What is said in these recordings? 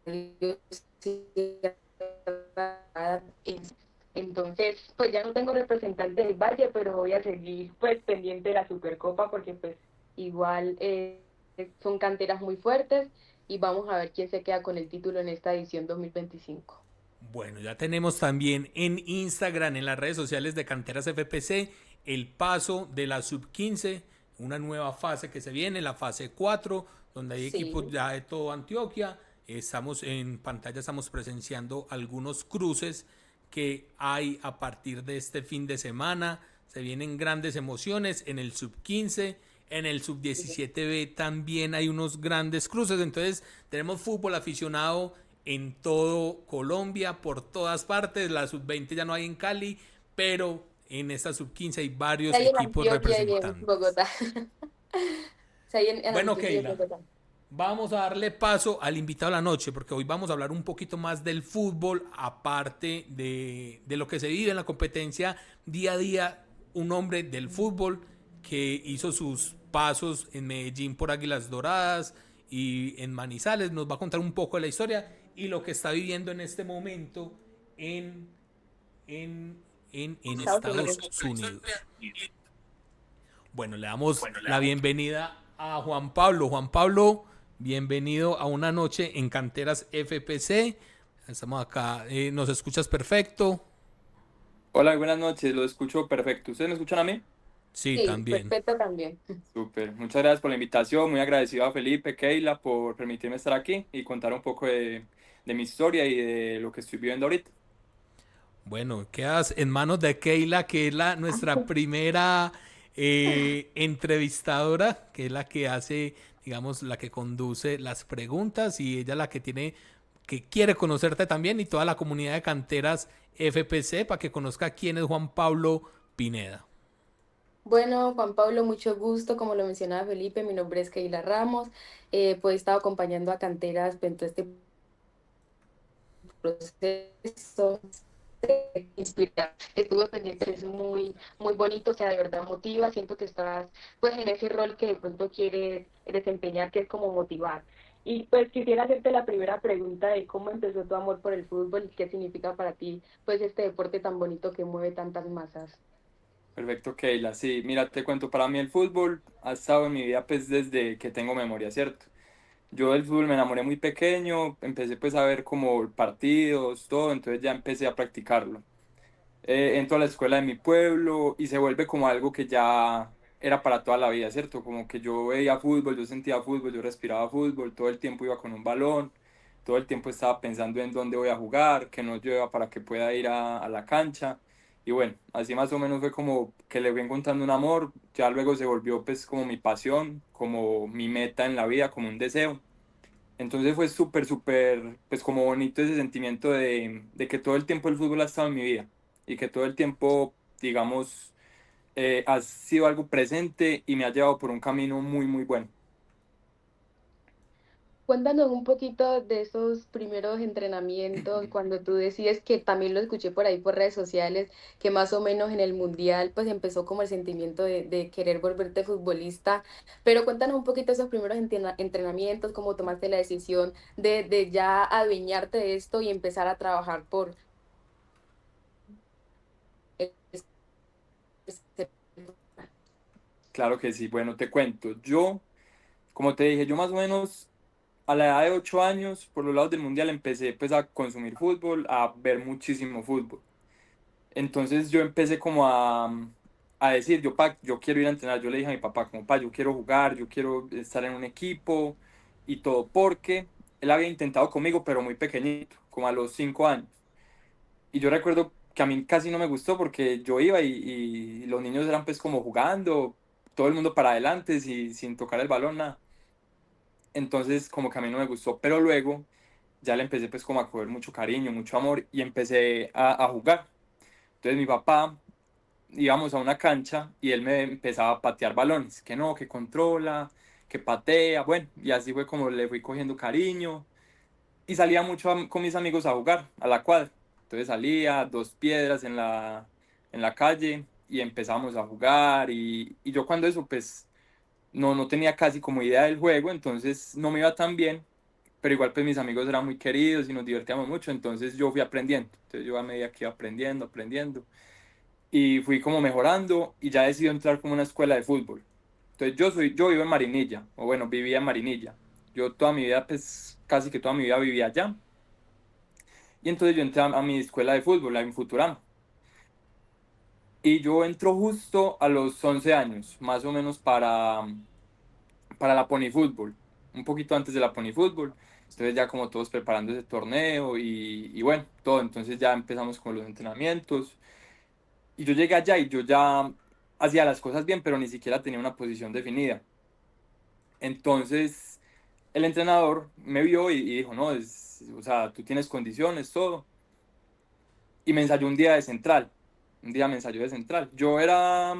Dios siga entonces, pues ya no tengo representante del Valle, pero voy a seguir pues pendiente de la Supercopa porque pues igual son canteras muy fuertes y vamos a ver quién se queda con el título en esta edición 2025. Bueno, ya tenemos también en Instagram, en las redes sociales de Canteras FPC, el paso de la sub 15, una nueva fase que se viene, la fase 4, donde hay equipos Sí, ya de todo Antioquia. Estamos en pantalla, estamos presenciando algunos cruces que hay a partir de este fin de semana. Se vienen grandes emociones en el sub 15. En el sub 17B también hay unos grandes cruces. Entonces tenemos fútbol aficionado en todo Colombia, por todas partes. La sub 20 ya no hay en Cali, pero en esta sub 15 hay varios hay en equipos Antioquia y en representantes. Bogotá. Sí, hay en Bueno, Antioquia y en Keila, Bogotá. vamos a darle paso al invitado de la noche, porque hoy vamos a hablar un poquito más del fútbol, aparte de lo que se vive en la competencia día a día. Un hombre del fútbol que hizo sus pasos en Medellín por Águilas Doradas y en Manizales. Nos va a contar un poco de la historia y lo que está viviendo en este momento en, en, en Estados Unidos. Estados Unidos. Bueno, le damos la bienvenida a Juan Pablo. Juan Pablo, bienvenido a una noche en Canteras FPC. Estamos acá, nos escuchas perfecto. Hola, buenas noches, lo escucho perfecto. ¿Ustedes me escuchan a mí? Sí, Sí, también. perfecto también. Súper, muchas gracias por la invitación, muy agradecido a Felipe, Keila por permitirme estar aquí y contar un poco de mi historia y de lo que estoy viviendo ahorita. Bueno, quedas en manos de Keila, que es nuestra primera entrevistadora, que es la que hace, digamos, la que conduce las preguntas y ella la que tiene, que quiere conocerte también y toda la comunidad de canteras FPC para que conozca quién es Juan Pablo Pineda. Bueno, Juan Pablo, mucho gusto. Como lo mencionaba Felipe, mi nombre es Keila Ramos. Pues he estado acompañando a Canteras en todo este proceso. Inspirar. Estuve pendiente, es muy, muy bonito, o sea, de verdad motiva. Siento que estás pues en ese rol que de pronto quieres desempeñar, que es como motivar. Y pues quisiera hacerte la primera pregunta de cómo empezó tu amor por el fútbol y qué significa para ti pues este deporte tan bonito que mueve tantas masas. Perfecto, Keila. Sí, mira, te cuento, para mí el fútbol ha estado en mi vida pues desde que tengo memoria, ¿cierto? Yo del fútbol me enamoré muy pequeño, empecé pues a ver como partidos, todo, entonces ya empecé a practicarlo. Entro a la escuela de mi pueblo y se vuelve como algo que ya era para toda la vida, ¿cierto? Como que yo veía fútbol, yo sentía fútbol, yo respiraba fútbol, todo el tiempo iba con un balón, todo el tiempo estaba pensando en dónde voy a jugar, que no llueva para que pueda ir a la cancha. Y bueno, así más o menos fue como que le fui encontrando un amor, ya luego se volvió pues como mi pasión, como mi meta en la vida, como un deseo. Entonces fue súper, súper, pues como bonito ese sentimiento de que todo el tiempo el fútbol ha estado en mi vida y que todo el tiempo, digamos, ha sido algo presente y me ha llevado por un camino muy, muy bueno. Cuéntanos un poquito de esos primeros entrenamientos, cuando tú decides, que también lo escuché por ahí por redes sociales, que más o menos en el mundial pues empezó como el sentimiento de querer volverte futbolista, pero cuéntanos un poquito esos primeros entrenamientos, cómo tomaste la decisión de ya adueñarte de esto y empezar a trabajar por ser. Claro que sí, bueno, te cuento. Yo, como te dije, yo más o menos a la edad de 8 años, por los lados del mundial, empecé pues a consumir fútbol, a ver muchísimo fútbol. Entonces yo empecé como a decir, yo quiero ir a entrenar. Yo le dije a mi papá, como, yo quiero jugar, yo quiero estar en un equipo y todo, porque él había intentado conmigo, pero muy pequeñito, como a los 5 años. Y yo recuerdo que a mí casi no me gustó porque yo iba y los niños eran pues como jugando, todo el mundo para adelante, sin tocar el balón, nada. Entonces como que a mí no me gustó, pero luego ya le empecé pues como a coger mucho cariño, mucho amor y empecé a jugar. Entonces mi papá íbamos a una cancha y él me empezaba a patear balones, que no, que controla, que patea, bueno, y así fue como le fui cogiendo cariño y salía mucho con mis amigos a jugar a la cuadra. Entonces salía, dos piedras en la calle y empezamos a jugar y yo cuando eso pues no tenía casi como idea del juego, entonces no me iba tan bien pero igual pues mis amigos eran muy queridos y nos divertíamos mucho, entonces yo fui aprendiendo. Entonces yo a medida que iba aprendiendo, aprendiendo, y fui como mejorando y ya decidí entrar como a una escuela de fútbol. Entonces yo vivo en Marinilla, o bueno, vivía en Marinilla. Yo toda mi vida, pues casi que toda mi vida vivía allá. Y entonces yo entré a mi escuela de fútbol, en Futurama. Y yo entro justo a los 11 años, más o menos para la Pony Fútbol, un poquito antes de la Pony Fútbol. Entonces ya como todos preparando ese torneo y bueno, todo. Entonces ya empezamos con los entrenamientos. Y yo llegué allá y yo ya hacía las cosas bien, pero ni siquiera tenía una posición definida. Entonces el entrenador me vio y dijo, no, o sea, tú tienes condiciones, todo. Y me ensayó un día de central. Un día me ensayó de central. Yo era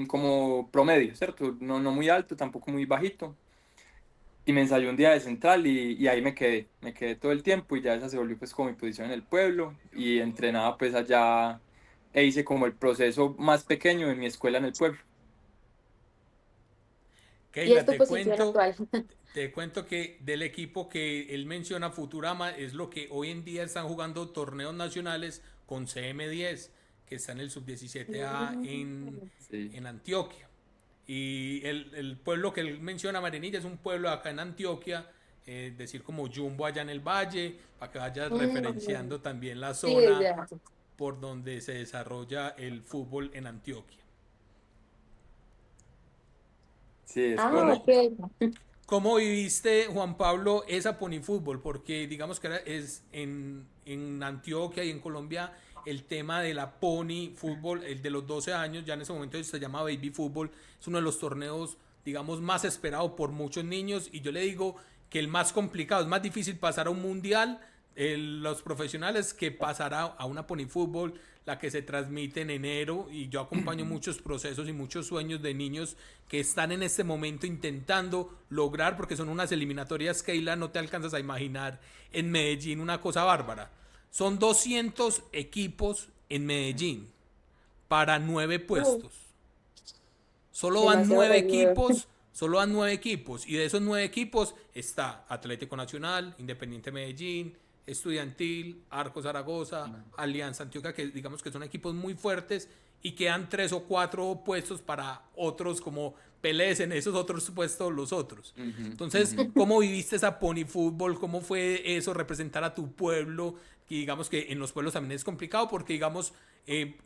como promedio, ¿cierto? No, no muy alto, tampoco muy bajito. Y me ensayó un día de central y ahí me quedé todo el tiempo y ya esa se volvió pues como mi posición en el pueblo y entrenaba pues allá e hice como el proceso más pequeño en mi escuela en el pueblo. Y es Keila, tu posición actual. te cuento que del equipo que él menciona, Futurama, es lo que hoy en día están jugando torneos nacionales con CM10, que está en el sub-17A Mm. en Antioquia. Y el pueblo que él menciona, Marinilla, es un pueblo acá en Antioquia, decir como Jumbo allá en el valle, para que vayas Mm. referenciando también la Sí, zona ya. por donde se desarrolla el fútbol en Antioquia. Sí, es Ah, ¿Cómo, correcto. ok. ¿Cómo viviste, Juan Pablo, esa ponifútbol? Porque digamos que es en Antioquia y en Colombia el tema de la pony fútbol, el de los 12 años, ya en ese momento se llama baby fútbol, es uno de los torneos, digamos, más esperado por muchos niños y yo le digo que el más complicado, es más difícil pasar a un mundial, los profesionales que pasar a una pony fútbol, la que se transmite en enero y yo acompaño muchos procesos y muchos sueños de niños que están en este momento intentando lograr, porque son unas eliminatorias, Keila, no te alcanzas a imaginar, en Medellín una cosa bárbara. Son 200 equipos en Medellín para 9 Uh, puestos. Solo van demasiado 9 reñido. equipos, solo van 9 equipos. Y de esos 9 equipos está Atlético Nacional, Independiente Medellín, Estudiantil, Arco Zaragoza, Alianza Antioquia, que digamos que son equipos muy fuertes y quedan 3 o 4 puestos para otros como pelees en esos otros puestos los otros. Ujú, Entonces, ujú. ¿cómo viviste esa pony fútbol? ¿Cómo fue eso, representar a tu pueblo? Y digamos que en los pueblos también es complicado porque, digamos,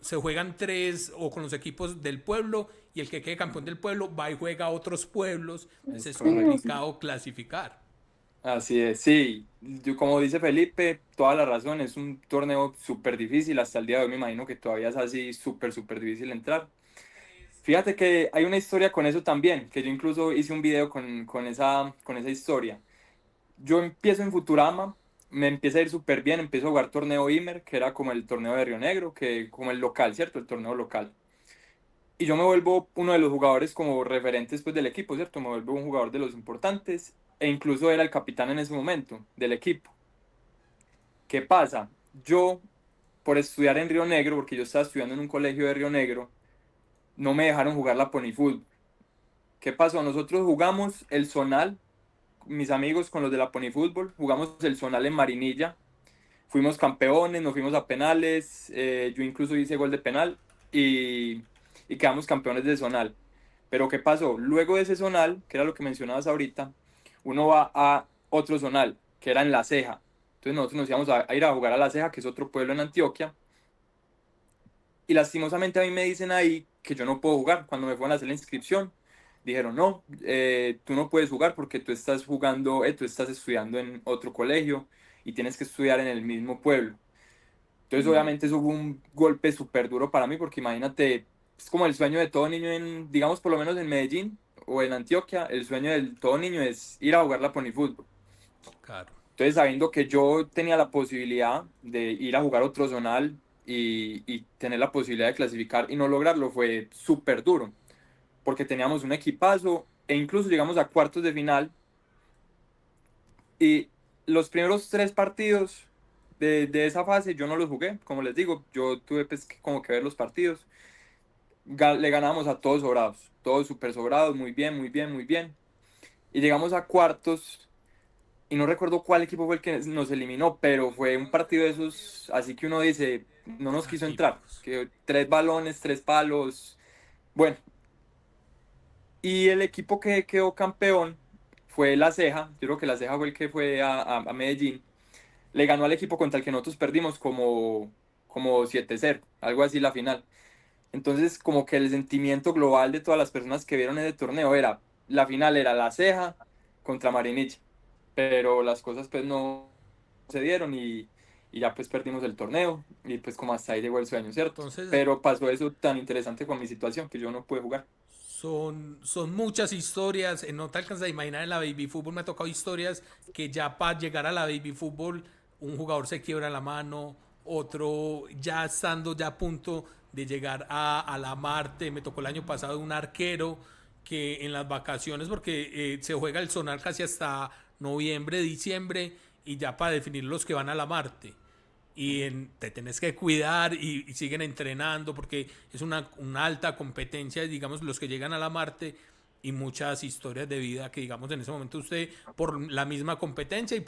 se juegan tres o con los equipos del pueblo y el que quede campeón del pueblo va y juega a otros pueblos. Entonces Es es correcto. complicado clasificar. Así es, sí. Como dice Felipe, toda la razón, es un torneo súper difícil. Hasta el día de hoy me imagino que todavía es así súper, súper difícil entrar. Fíjate que hay una historia con eso también, que yo incluso hice un video con esa historia. Yo empiezo en Futurama, me empieza a ir súper bien, empiezo a jugar torneo Imer, que era como el torneo de Río Negro, que como el local, ¿cierto? El torneo local. Y yo me vuelvo uno de los jugadores como referentes pues, del equipo, ¿cierto? Me vuelvo un jugador de los importantes e incluso era el capitán en ese momento del equipo. ¿Qué pasa? Yo, por estudiar en Río Negro, porque yo estaba estudiando en un colegio de Río Negro, no me dejaron jugar la Pony Fútbol. ¿Qué pasó? Nosotros jugamos el zonal, mis amigos con los de la Pony Fútbol, jugamos el zonal en Marinilla, fuimos campeones, nos fuimos a penales, yo incluso hice gol de penal y, y quedamos campeones de zonal. Pero ¿qué pasó? Luego de ese zonal, que era lo que mencionabas ahorita, uno va a otro zonal, que era en La Ceja. Entonces nosotros nos íbamos a ir a jugar a La Ceja, que es otro pueblo en Antioquia, y lastimosamente a mí me dicen ahí que yo no puedo jugar. Cuando me fueron a hacer la inscripción, dijeron, no, tú no puedes jugar porque tú estás jugando, tú estás estudiando en otro colegio y tienes que estudiar en el mismo pueblo. Entonces, Mm. obviamente, eso fue un golpe súper duro para mí, porque imagínate, es como el sueño de todo niño en, digamos, por lo menos en Medellín o en Antioquia, el sueño de todo niño es ir a jugar la ponifútbol. Claro. Entonces, sabiendo que yo tenía la posibilidad de ir a jugar otro zonal y tener la posibilidad de clasificar y no lograrlo, fue súper duro, porque teníamos un equipazo e incluso llegamos a cuartos de final y los primeros 3 partidos de esa fase yo no los jugué, como les digo, yo tuve pues, como que ver los partidos. Le ganamos a todos sobrados, todos súper sobrados, muy bien, muy bien, muy bien. Y llegamos a cuartos y no recuerdo cuál equipo fue el que nos eliminó, pero fue un partido de esos, así que uno dice, no nos quiso entrar, Atípicos. que 3 balones, 3 palos, bueno, y el equipo que quedó campeón fue La Ceja, yo creo que La Ceja fue el que fue a Medellín, le ganó al equipo contra el que nosotros perdimos como 7-0, algo así la final. Entonces, como que el sentimiento global de todas las personas que vieron ese torneo era, la final era La Ceja contra Marinich, pero las cosas pues no se dieron y ya pues perdimos el torneo y pues como hasta ahí llegó el sueño, ¿cierto? Entonces, Pero pasó eso tan interesante con mi situación que yo no pude jugar. son muchas historias, no te alcanzas a imaginar en la baby fútbol, me ha tocado historias que ya para llegar a la baby fútbol un jugador se quiebra la mano, otro ya estando ya a punto de llegar a la Marte, me tocó el año pasado un arquero que en las vacaciones, porque se juega el zonal casi hasta noviembre, diciembre, y ya para definir los que van a la Marte te tenés que cuidar y siguen entrenando porque es una alta competencia, digamos, los que llegan a la Marte y muchas historias de vida que, digamos, en ese momento usted, por la misma competencia y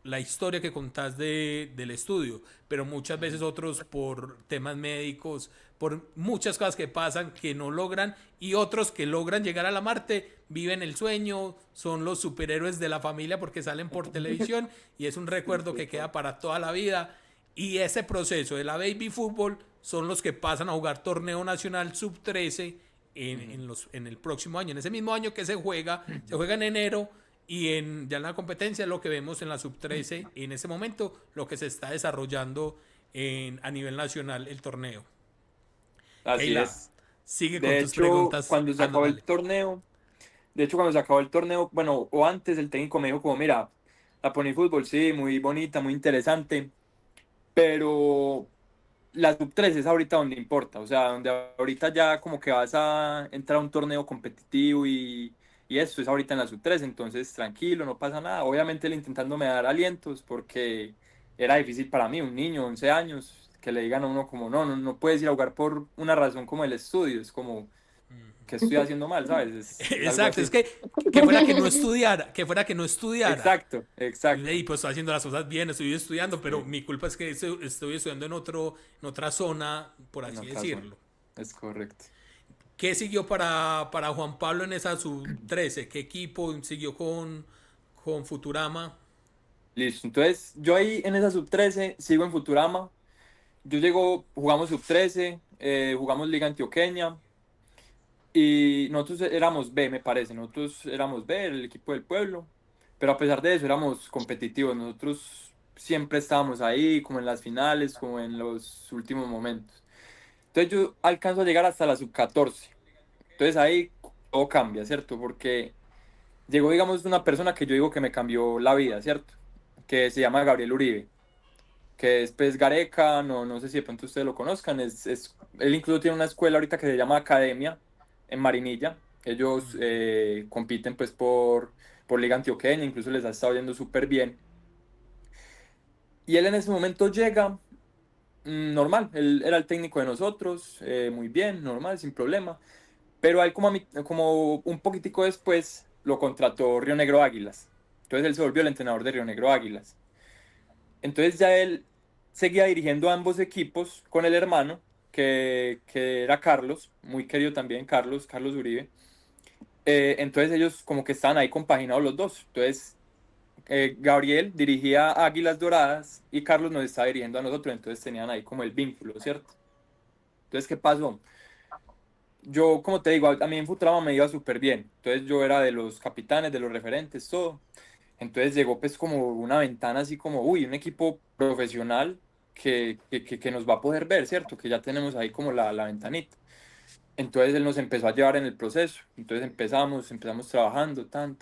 la historia que contás del estudio, pero muchas veces otros por temas médicos, por muchas cosas que pasan que no logran y otros que logran llegar a la Marte, viven el sueño, son los superhéroes de la familia porque salen por televisión y es un recuerdo que queda para toda la vida. Y ese proceso de la baby fútbol son los que pasan a jugar torneo nacional sub 13 Ujú. en el próximo año. En ese mismo año que se juega en enero y ya en la competencia es lo que vemos en la sub 13 en ese momento lo que se está desarrollando a nivel nacional el torneo. Así Keila, es. sigue con De tus hecho, preguntas. cuando se Ah, no, acabó el dale. torneo, bueno, o antes el técnico me dijo como, mira, la Pony Fútbol sí, muy bonita, muy interesante, pero la sub 3 es ahorita donde importa, o sea, donde ahorita ya como que vas a entrar a un torneo competitivo y eso es ahorita en la sub 3, entonces tranquilo, no pasa nada. Obviamente él intentándome dar alientos porque era difícil para mí, un niño, 11 años, que le digan a uno como, no puedes ir a jugar por una razón como el estudio, es como, que estoy haciendo mal, ¿sabes? Es algo Exacto, es así. que fuera que no estudiara, que fuera que no estudiara. Exacto, exacto. Y pues estoy haciendo las cosas bien, estoy estudiando, pero Sí, mi culpa es que estoy estudiando en otra zona, por en así otra zona, decirlo. es correcto. ¿Qué siguió para Juan Pablo en esa sub 13? ¿Qué equipo siguió con Futurama? Listo, entonces yo ahí en esa sub 13 sigo en Futurama. Yo llego, jugamos sub 13, jugamos Liga Antioqueña y nosotros éramos B, me parece. Nosotros éramos B, el equipo del pueblo, pero a pesar de eso éramos competitivos. Nosotros siempre estábamos ahí, como en las finales, como en los últimos momentos. Entonces yo alcanzo a llegar hasta la sub 14. Entonces ahí todo cambia, ¿cierto? Porque llegó, digamos, una persona que yo digo que me cambió la vida, ¿cierto? Que se llama Gabriel Uribe, que es pues Gareca, no sé si de pronto ustedes lo conozcan, él incluso tiene una escuela ahorita que se llama Academia en Marinilla, ellos compiten pues por Liga Antioqueña, incluso les ha estado yendo súper bien, y él en ese momento llega, normal, él era el técnico de nosotros, muy bien, normal, sin problema, pero a él como un poquitico después lo contrató Río Negro Águilas, entonces él se volvió el entrenador de Río Negro Águilas. Entonces ya él seguía dirigiendo ambos equipos con el hermano, que era Carlos, muy querido también, Carlos Uribe. Entonces ellos como que estaban ahí compaginados los dos. Entonces Gabriel dirigía a Águilas Doradas y Carlos nos estaba dirigiendo a nosotros, entonces tenían ahí como el vínculo, ¿cierto? Entonces, ¿qué pasó? Yo, como te digo, a mí en Futrama me iba súper bien. Entonces yo era de los capitanes, de los referentes, todo. Entonces llegó pues como una ventana así como, uy, un equipo profesional que nos va a poder ver, ¿cierto? Que ya tenemos ahí como la ventanita. Entonces él nos empezó a llevar en el proceso. Entonces empezamos trabajando, tan.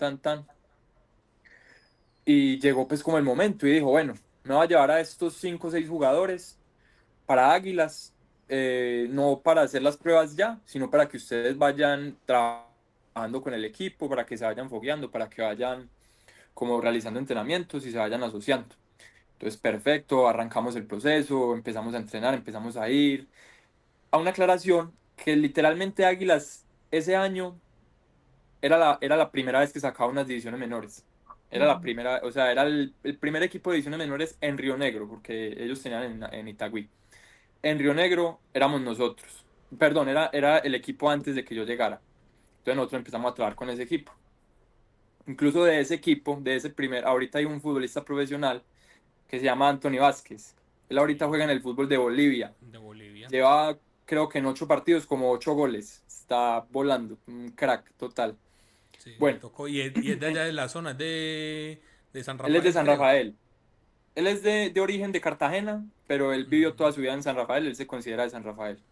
Y llegó pues como el momento y dijo, bueno, me va a llevar a estos 5 o 6 jugadores para Águilas, no para hacer las pruebas ya, sino para que ustedes vayan trabajando con el equipo, para que se vayan fogueando, para que vayan como realizando entrenamientos y se vayan asociando. Entonces, perfecto, arrancamos el proceso, empezamos a entrenar, empezamos a ir. A una aclaración que literalmente Águilas ese año era la primera vez que sacaba unas divisiones menores. Era la primera, o sea, era el primer equipo de divisiones menores en Río Negro, porque ellos tenían en Itagüí. En Río Negro éramos nosotros. Perdón, era el equipo antes de que yo llegara. Entonces nosotros empezamos a trabajar con ese equipo. Incluso de ese equipo, de ese primer, ahorita hay un futbolista profesional que se llama Anthony Vázquez. Él ahorita Sí, juega en el fútbol de Bolivia. de Bolivia. Lleva, creo que en 8 partidos, como 8 goles. Está volando, un crack total. Sí, me Bueno, tocó. Y es de allá de la zona, es de San él es de Rafael, San creo. Rafael. Él es de origen de Cartagena, pero él vivió toda su vida en San Rafael, él se considera de San Rafael.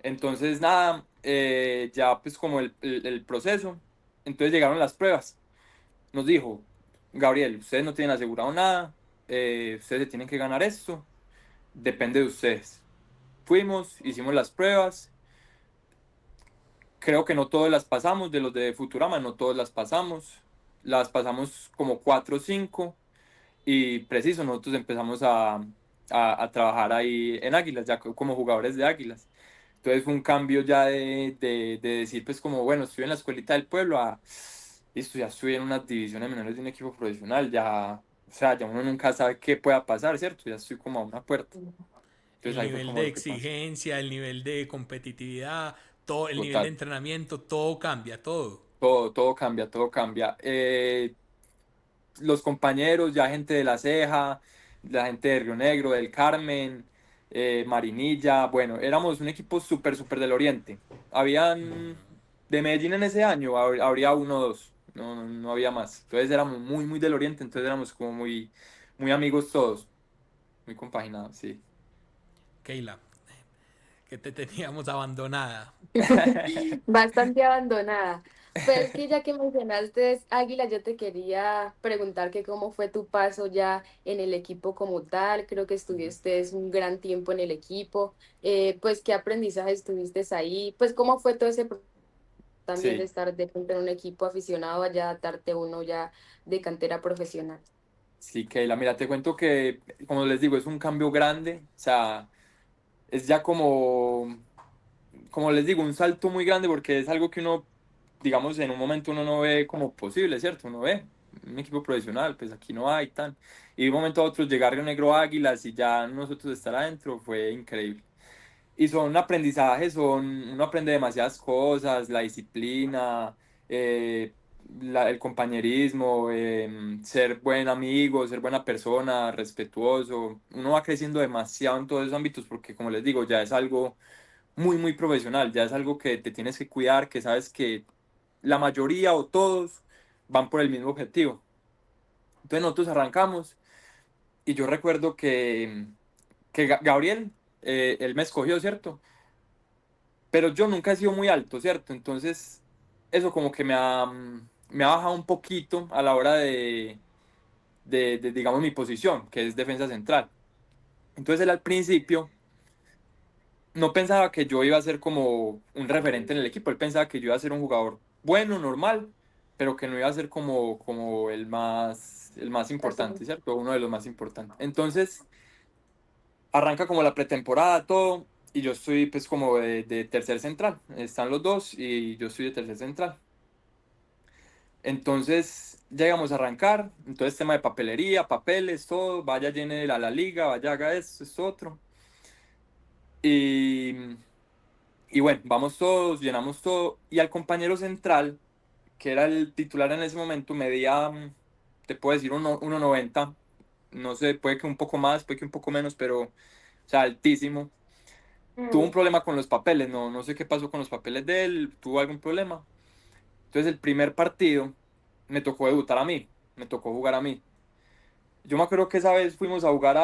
Entonces, nada, ya pues como el proceso, entonces llegaron las pruebas. Nos dijo, Gabriel, ustedes no tienen asegurado nada, ustedes se tienen que ganar esto, depende de ustedes. Fuimos, hicimos las pruebas, creo que no todas las pasamos, de los de Futurama, no todas las pasamos como 4 o 5 y preciso, nosotros empezamos a trabajar ahí en Águilas, ya como jugadores de Águilas. Entonces fue un cambio ya de decir, pues como, bueno, estoy en la escuelita del pueblo, a, listo, ya estoy en unas divisiones menores de un equipo profesional, ya, o sea, ya uno nunca sabe qué pueda pasar, ¿cierto? Ya estoy como a una puerta. Entonces El ahí fue nivel como de lo que pasó. exigencia, el nivel de competitividad, todo, el nivel de Total, entrenamiento, todo cambia, todo. todo cambia, todo cambia. Los compañeros, ya gente de La Ceja, la gente de Río Negro, del Carmen, Marinilla, bueno, éramos un equipo súper, súper del Oriente. Habían, de Medellín en ese año, habría uno o dos, no había más. Entonces éramos muy, muy del Oriente, entonces éramos como muy, muy amigos todos, muy compaginados, sí. Keila, que te teníamos abandonada. Bastante abandonada. Pero es que ya que mencionaste Águila, yo te quería preguntar que cómo fue tu paso ya en el equipo como tal. Creo que estuviste un gran tiempo en el equipo. Pues qué aprendizaje tuviste ahí. Pues cómo fue todo ese proceso también de Sí, estar de pronto en un equipo aficionado allá, adaptarte uno ya de cantera profesional. sí, Keila, mira, te cuento que, como les digo, es un cambio grande, o sea, es ya como les digo, un salto muy grande porque es algo que uno, digamos, en un momento uno no ve como posible, ¿cierto? Uno ve un equipo profesional, pues aquí no hay tan. Y de un momento a otro llegar Río Negro Águilas y ya nosotros estar adentro fue increíble. Y son aprendizajes, uno aprende demasiadas cosas, la disciplina, eh, el compañerismo, ser buen amigo, ser buena persona, respetuoso. Uno va creciendo demasiado en todos esos ámbitos porque, como les digo, ya es algo muy, muy profesional, ya es algo que te tienes que cuidar, que sabes que la mayoría o todos van por el mismo objetivo. Entonces nosotros arrancamos y yo recuerdo que Gabriel, él me escogió, ¿cierto? Pero yo nunca he sido muy alto, ¿cierto? Entonces eso como que me ha bajado un poquito a la hora digamos, mi posición, que es defensa central. Entonces él al principio no pensaba que yo iba a ser como un referente en el equipo, él pensaba que yo iba a ser un jugador bueno, normal, pero que no iba a ser como el más importante, ¿cierto? Uno de los más importantes. Entonces, arranca como la pretemporada, todo, y yo estoy pues como de tercer central, están los dos y yo estoy de tercer central. Entonces, llegamos a arrancar, entonces tema de papelería, papeles, todo, vaya llene la liga, vaya haga esto otro. Y Y bueno, vamos todos, llenamos todo. Y al compañero central, que era el titular en ese momento, medía, te puedo decir, 1,90. No sé, puede que un poco más, puede que un poco menos, pero, o sea, altísimo. Tuvo un Mm. problema con los papeles, no sé qué pasó con los papeles de él, tuvo algún problema. Entonces, el primer partido me tocó debutar a mí, me tocó jugar a mí. Yo me acuerdo que esa vez fuimos a jugar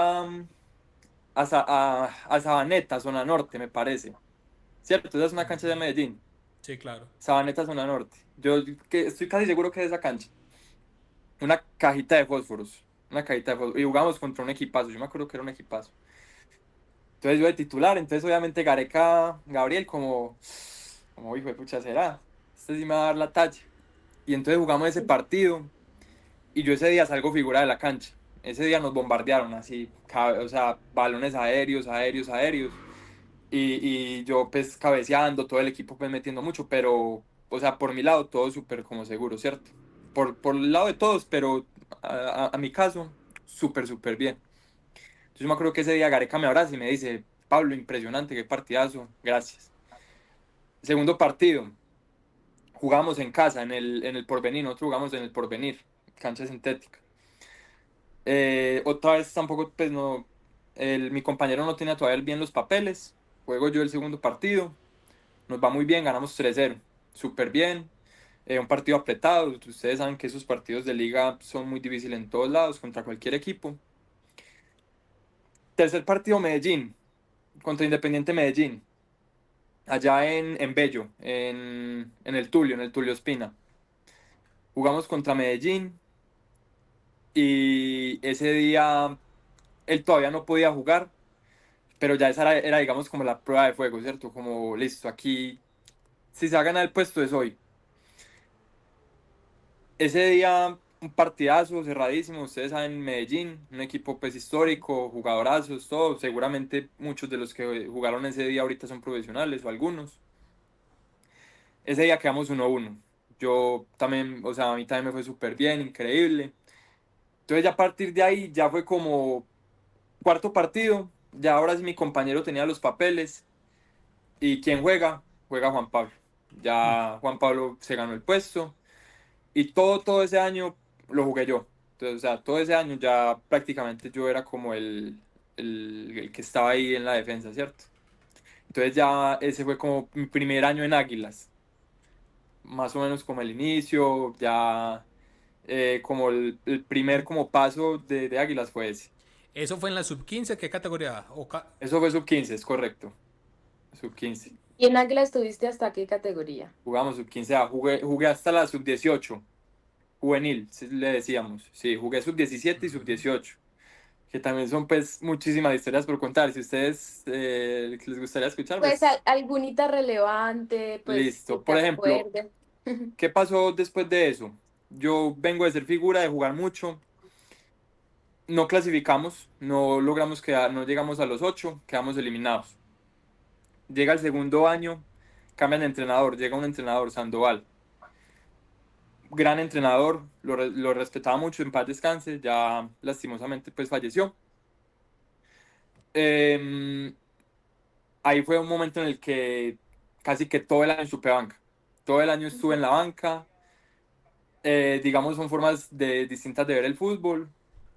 a Sabaneta, zona norte, me parece. ¿Cierto? Esa es una cancha de Medellín. Sí, claro. Sabaneta Zona Norte. Yo estoy casi seguro que es esa cancha. Una cajita de fósforos. Una cajita de fósforos. Y jugamos contra un equipazo. Yo me acuerdo que era un equipazo. Entonces yo de titular. Entonces obviamente Gareca, Gabriel, como hijo de pucha será. Este sí me va a dar la talla. Y entonces jugamos ese partido. Y yo ese día salgo figura de la cancha. Ese día nos bombardearon así. O sea, balones aéreos, aéreos, aéreos. Y yo pues cabeceando, todo el equipo pues metiendo mucho. Pero, o sea, por mi lado todo súper como seguro, ¿cierto? por el lado de todos, pero a mi caso, súper, súper bien. Entonces yo me acuerdo que ese día Gareca me abraza y me dice, Pablo, impresionante, qué partidazo, gracias. Segundo partido, jugamos en casa, en el Porvenir, nosotros jugamos en el Porvenir, cancha sintética. Otra vez tampoco, pues no, mi compañero no tenía todavía bien los papeles, juego yo el segundo partido, nos va muy bien, ganamos 3-0, súper bien, un partido apretado, ustedes saben que esos partidos de liga son muy difíciles en todos lados, contra cualquier equipo. Tercer partido, Medellín, contra Independiente Medellín, allá en Bello, en el Tulio Espina. Jugamos contra Medellín y ese día él todavía no podía jugar, pero ya esa era, digamos, como la prueba de fuego, ¿cierto? Como, listo, aquí, si se va a ganar el puesto es hoy. Ese día, un partidazo cerradísimo, ustedes saben, Medellín, un equipo pues histórico, jugadorazos, todo, seguramente muchos de los que jugaron ese día ahorita son profesionales o algunos. Ese día quedamos 1-1. Yo también, o sea, a mí también me fue súper bien, increíble. Entonces ya a partir de ahí ya fue como cuarto partido, ya ahora sí mi compañero tenía los papeles y ¿quién juega? Juega Juan Pablo. Ya Juan Pablo se ganó el puesto y todo ese año lo jugué yo. Entonces, o sea, todo ese año ya prácticamente yo era como el que estaba ahí en la defensa, ¿cierto? Entonces ya ese fue como mi primer año en Águilas, más o menos como el inicio, ya como el primer como paso de Águilas fue ese. ¿Eso fue en la sub 15? ¿Qué categoría? Eso fue sub 15, es correcto, sub 15. ¿Y en Águila estuviste hasta qué categoría? Jugamos sub 15 jugué hasta la sub 18 juvenil, le decíamos. Sí, jugué sub 17 y sub 18 que también son pues muchísimas historias por contar. Si ustedes les gustaría escuchar, Pues pues algunita relevante, pues que listo. te Por ejemplo, acuerdes. ¿qué pasó después de eso? Yo vengo de ser figura, de jugar mucho. No clasificamos, no logramos quedar, no llegamos a los 8, quedamos eliminados. Llega el segundo año, cambian de entrenador, llega un entrenador, Sandoval. Gran entrenador, lo respetaba mucho, en paz descanse, ya lastimosamente pues falleció. Eh, Ahí fue un momento en el que casi que todo el año supe banca. Todo el año estuve en la banca. Digamos, son formas distintas de ver el fútbol.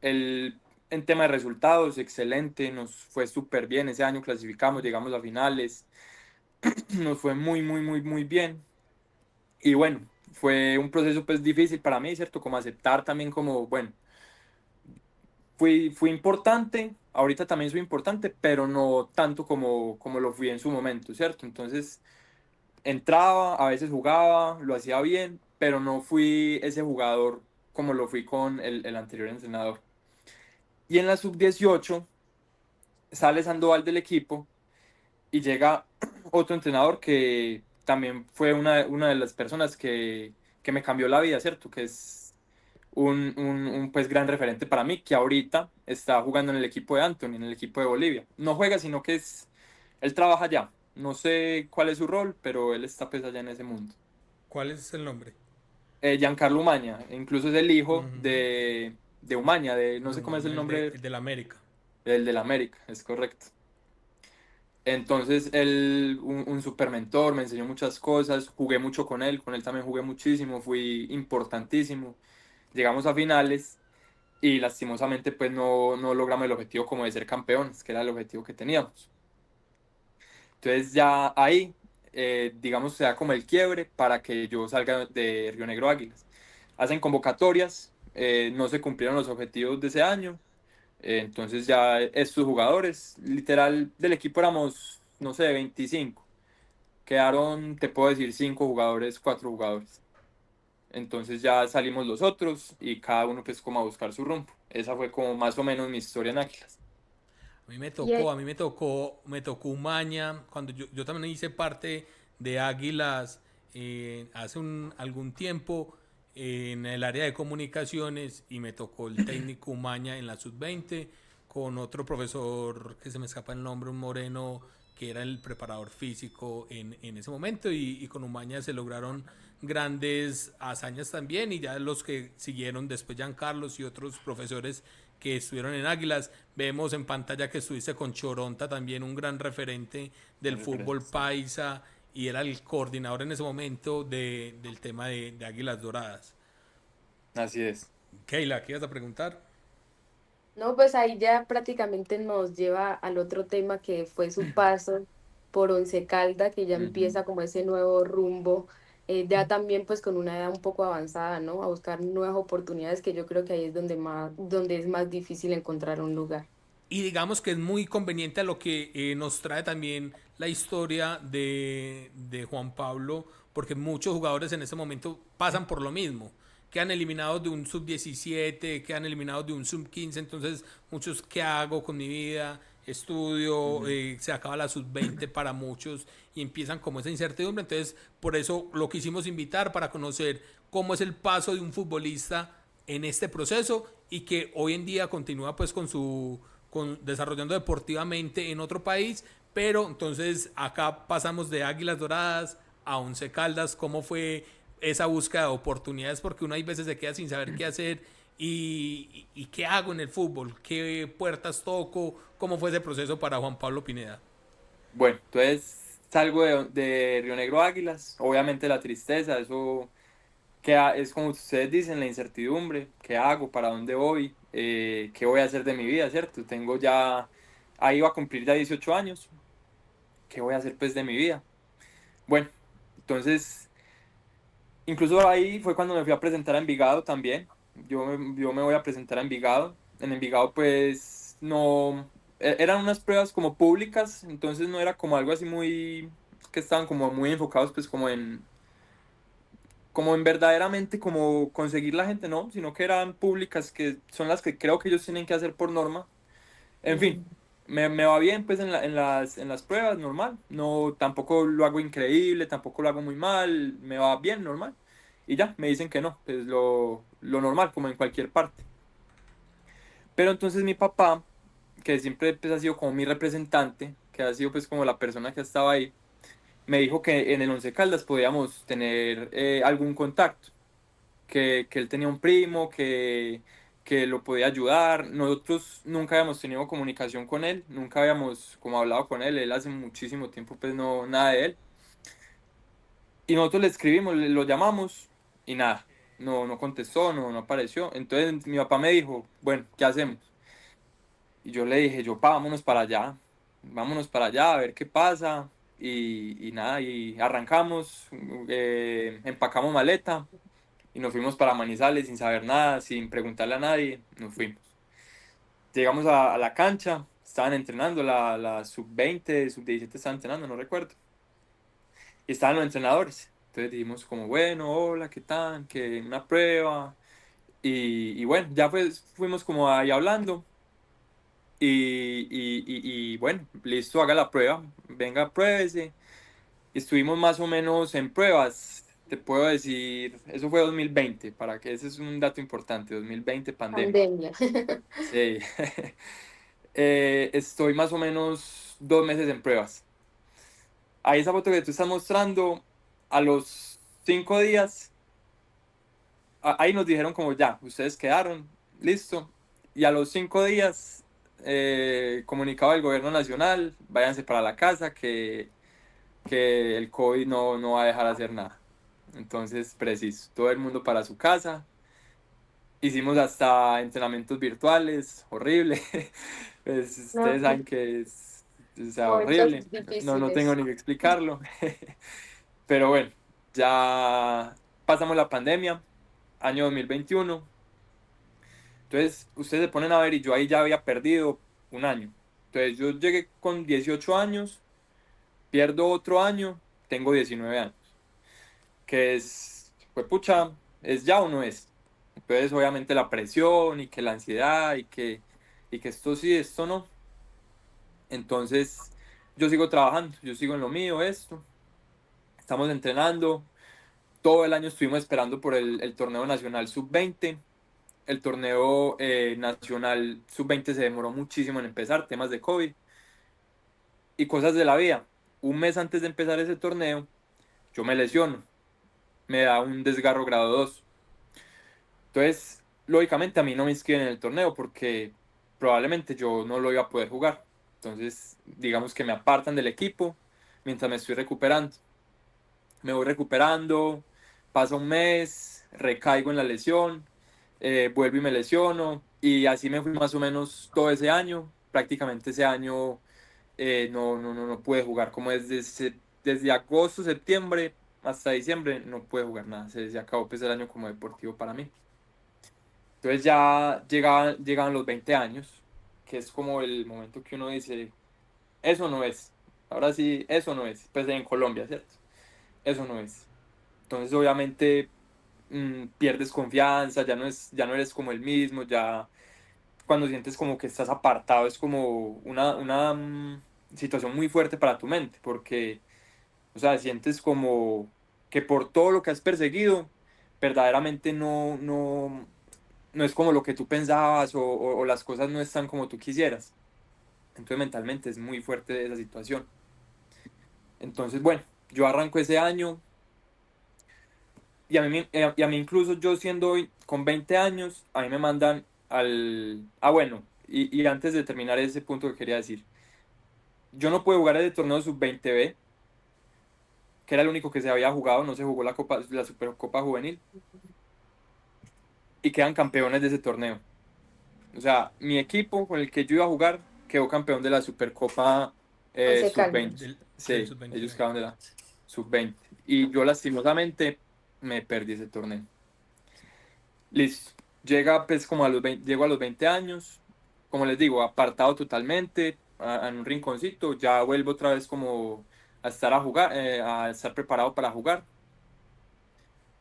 El, en tema de resultados, excelente, nos fue súper bien. Ese año clasificamos, llegamos a finales, nos fue muy, muy, muy, muy bien. Y bueno, fue un proceso pues difícil para mí, ¿cierto? Como aceptar también como, bueno, fui importante, ahorita también soy importante, pero no tanto como lo fui en su momento, ¿cierto? Entonces entraba, a veces jugaba, lo hacía bien, pero no fui ese jugador como lo fui con el anterior entrenador. Y en la sub 18 sale Sandoval del equipo y llega otro entrenador que también fue una de las personas que me cambió la vida, ¿cierto? Que es pues gran referente para mí, que ahorita está jugando en el equipo de Anthony, en el equipo de Bolivia. No juega, sino que él trabaja allá. No sé cuál es su rol, pero él está pues allá en ese mundo. ¿Cuál es el nombre? Giancarlo Umaña, incluso es el hijo Ujú. de Umaña, no sé cómo es el nombre, El de la América. el del América, es correcto. Entonces, él, un super mentor, me enseñó muchas cosas, jugué mucho con él también jugué muchísimo, fui importantísimo. Llegamos a finales y lastimosamente pues no logramos el objetivo como de ser campeones, que era el objetivo que teníamos. Entonces ya ahí, digamos, se da como el quiebre para que yo salga de Río Negro Águilas. Hacen convocatorias, no se cumplieron los objetivos de ese año, entonces ya estos jugadores, literal, del equipo éramos, no sé, 25. Quedaron, te puedo decir, 5 jugadores, 4 jugadores. Entonces ya salimos los otros y cada uno pues como a buscar su rumbo. Esa fue como más o menos mi historia en Águilas. Y, A mí me tocó Umaña, cuando yo también hice parte de Águilas hace algún tiempo en el área de comunicaciones y me tocó el técnico Umaña en la sub 20 con otro profesor que se me escapa el nombre, un moreno que era el preparador físico en ese momento, y con Umaña se lograron grandes hazañas también, y ya los que siguieron después, Carlos y otros profesores que estuvieron en Águilas. Vemos en pantalla que estuviste con Choronta, también un gran referente del Las fútbol referencias. paisa, y era el coordinador en ese momento del tema de Águilas Doradas. Así es. Keila, ¿qué ibas a preguntar? No, pues ahí ya prácticamente nos lleva al otro tema que fue su paso por Once Caldas, que ya Ujú. empieza como ese nuevo rumbo, ya también pues con una edad un poco avanzada, ¿no? A buscar nuevas oportunidades, que yo creo que ahí es donde más, donde es más difícil encontrar un lugar. Y digamos que es muy conveniente a lo que nos trae también la historia de Juan Pablo, porque muchos jugadores en este momento pasan por lo mismo. Quedan eliminados de un sub-17, quedan eliminados de un sub-15, entonces muchos, ¿qué hago con mi vida? Estudio, Ujú. se acaba la sub-20 para muchos y empiezan como esa incertidumbre. Entonces, por eso lo quisimos invitar, para conocer cómo es el paso de un futbolista en este proceso, y que hoy en día continúa pues desarrollando deportivamente en otro país. Pero entonces acá pasamos de Águilas Doradas a Once Caldas. ¿Cómo fue esa búsqueda de oportunidades? Porque uno hay veces se queda sin saber qué hacer, y qué hago en el fútbol, qué puertas toco. ¿Cómo fue ese proceso para Juan Pablo Pineda? Bueno, entonces salgo de Río Negro Águilas, obviamente la tristeza, eso es como ustedes dicen, la incertidumbre, ¿qué hago? ¿Para dónde voy? ¿Qué voy a hacer de mi vida? ¿Cierto? Tengo ya, ahí va a cumplir ya 18 años, ¿qué voy a hacer pues de mi vida? Bueno, entonces, incluso ahí fue cuando me fui a presentar a Envigado también, yo me voy a presentar a Envigado, en Envigado pues no, eran unas pruebas como públicas, entonces no era como algo así muy, que estaban como muy enfocados pues como en verdaderamente como conseguir la gente, no, sino que eran públicas, que son las que creo que ellos tienen que hacer por norma. En fin, Mm. me va bien pues en las pruebas, normal. No, tampoco lo hago increíble, tampoco lo hago muy mal, me va bien, normal. Y ya, me dicen que no, pues lo normal, como en cualquier parte. Pero entonces mi papá, que siempre pues, ha sido como mi representante, que ha sido pues como la persona que ha estado ahí, me dijo que en el Once Caldas podíamos tener algún contacto, que él tenía un primo que lo podía ayudar. Nosotros nunca habíamos tenido comunicación con él, nunca habíamos como hablado con él, él hace muchísimo tiempo pues no, nada de él. Y nosotros le escribimos, lo llamamos y nada, no contestó, no apareció. Entonces mi papá me dijo, bueno, ¿qué hacemos? Y yo le dije, vámonos para allá a ver qué pasa. Y nada, y arrancamos, empacamos maleta y nos fuimos para Manizales sin saber nada, sin preguntarle a nadie, nos fuimos. Llegamos a la cancha, estaban entrenando, la sub-20, sub-17 estaban entrenando, no recuerdo. Y estaban los entrenadores. Entonces dijimos como, bueno, hola, ¿qué tal? Que una prueba. Y bueno, ya pues fuimos como ahí hablando. Y bueno, listo, haga la prueba, venga, pruébese. Estuvimos más o menos en pruebas, te puedo decir, eso fue 2020, para que ese es un dato importante, 2020 pandemia. Pandemia. Sí. Estoy más o menos 2 meses en pruebas. Ahí esa foto que tú estás mostrando, a los 5 días, ahí nos dijeron como ya, ustedes quedaron, listo. Y a los 5 días, comunicado del gobierno nacional, váyanse para la casa, que el COVID no va a dejar hacer nada. Entonces, preciso, todo el mundo para su casa. Hicimos hasta entrenamientos virtuales, horrible. Pues No, ustedes saben que es, o sea, momentos horrible. No tengo difíciles. ni que explicarlo. Pero bueno, ya pasamos la pandemia, año 2021. Entonces, ustedes se ponen a ver y yo ahí ya había perdido un año. Entonces, yo llegué con 18 años, pierdo otro año, tengo 19 años. Que es, pues pucha, es ya o no es. Entonces, obviamente la presión y que la ansiedad y que esto sí, esto no. Entonces, yo sigo trabajando, yo sigo en lo mío, esto. Estamos entrenando. Todo el año estuvimos esperando por el torneo nacional sub-20. El torneo nacional sub-20 se demoró muchísimo en empezar, temas de COVID. y cosas de la vida. Un mes antes de empezar ese torneo, yo me lesiono, me da un desgarro grado 2. Entonces, lógicamente a mí no me inscriben en el torneo porque probablemente yo no lo iba a poder jugar. Entonces, digamos que me apartan del equipo mientras me estoy recuperando. Me voy recuperando, pasa un mes, recaigo en la lesión, vuelvo y me lesiono, y así me fui más o menos todo ese año. Prácticamente ese año no pude jugar, como desde agosto, septiembre hasta diciembre no pude jugar nada. Se acabó pues el año como deportivo para mí. Entonces ya llegaban los 20 años, que es como el momento que uno dice, eso no es. Ahora sí, eso no es. Pues en Colombia, ¿cierto? Eso no es. Entonces, obviamente, pierdes confianza, ya no eres como el mismo, ya cuando sientes como que estás apartado es como una situación muy fuerte para tu mente, porque, o sea, sientes como que por todo lo que has perseguido, verdaderamente no es como lo que tú pensabas o las cosas no están como tú quisieras. Entonces, mentalmente es muy fuerte esa situación. Entonces, bueno, yo arranco ese año. Y a mí incluso yo siendo hoy con 20 años, a mí me mandan al... Ah, bueno, y antes de terminar ese punto que quería decir, yo no pude jugar el torneo sub-20B, que era el único que se había jugado, no se jugó la Supercopa Juvenil, y quedan campeones de ese torneo. O sea, mi equipo con el que yo iba a jugar quedó campeón de la Supercopa Once sub-20. Caldas. del Sí, sub-20. ellos quedaron de la sub-20. Y yo lastimosamente me perdí ese torneo. Listo. Llega pues como a los 20, llego a los 20 años, como les digo, apartado totalmente, en un rinconcito, ya vuelvo otra vez como a jugar, a estar preparado para jugar.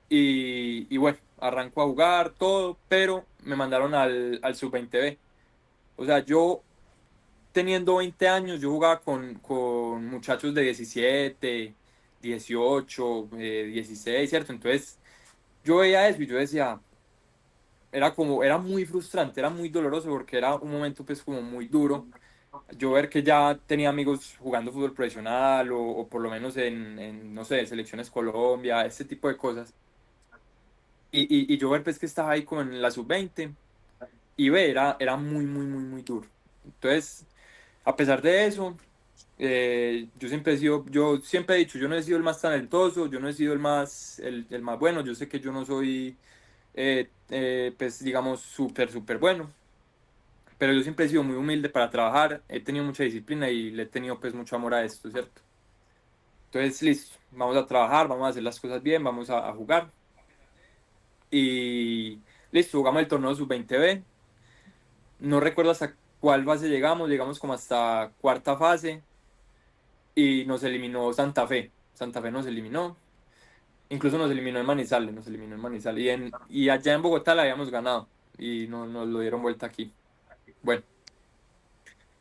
Y bueno, arranco a jugar todo, pero me mandaron al sub-20B. O sea, yo teniendo 20 años, yo jugaba con muchachos de 17, 18, 16, ¿cierto? Entonces yo veía eso y yo decía, era muy frustrante, era muy doloroso porque era un momento pues como muy duro. Yo ver que ya tenía amigos jugando fútbol profesional o por lo menos no sé, selecciones Colombia, ese tipo de cosas. Y yo ver pues que estaba ahí con la sub-20 y ver, era muy duro. Entonces, a pesar de eso, yo siempre he dicho, yo no he sido el más talentoso, yo no he sido el más bueno, yo sé que yo no soy, pues digamos, súper bueno, pero yo siempre he sido muy humilde para trabajar, he tenido mucha disciplina y le he tenido pues mucho amor a esto, ¿cierto? Entonces, listo, vamos a trabajar, vamos a hacer las cosas bien, vamos a jugar y listo, jugamos el torneo sub-20B, no recuerdo hasta cuál fase llegamos como hasta cuarta fase y nos eliminó Santa Fe nos eliminó, incluso nos eliminó en Manizales, nos eliminó en Manizales y allá en Bogotá la habíamos ganado y no, nos lo dieron vuelta aquí. Bueno,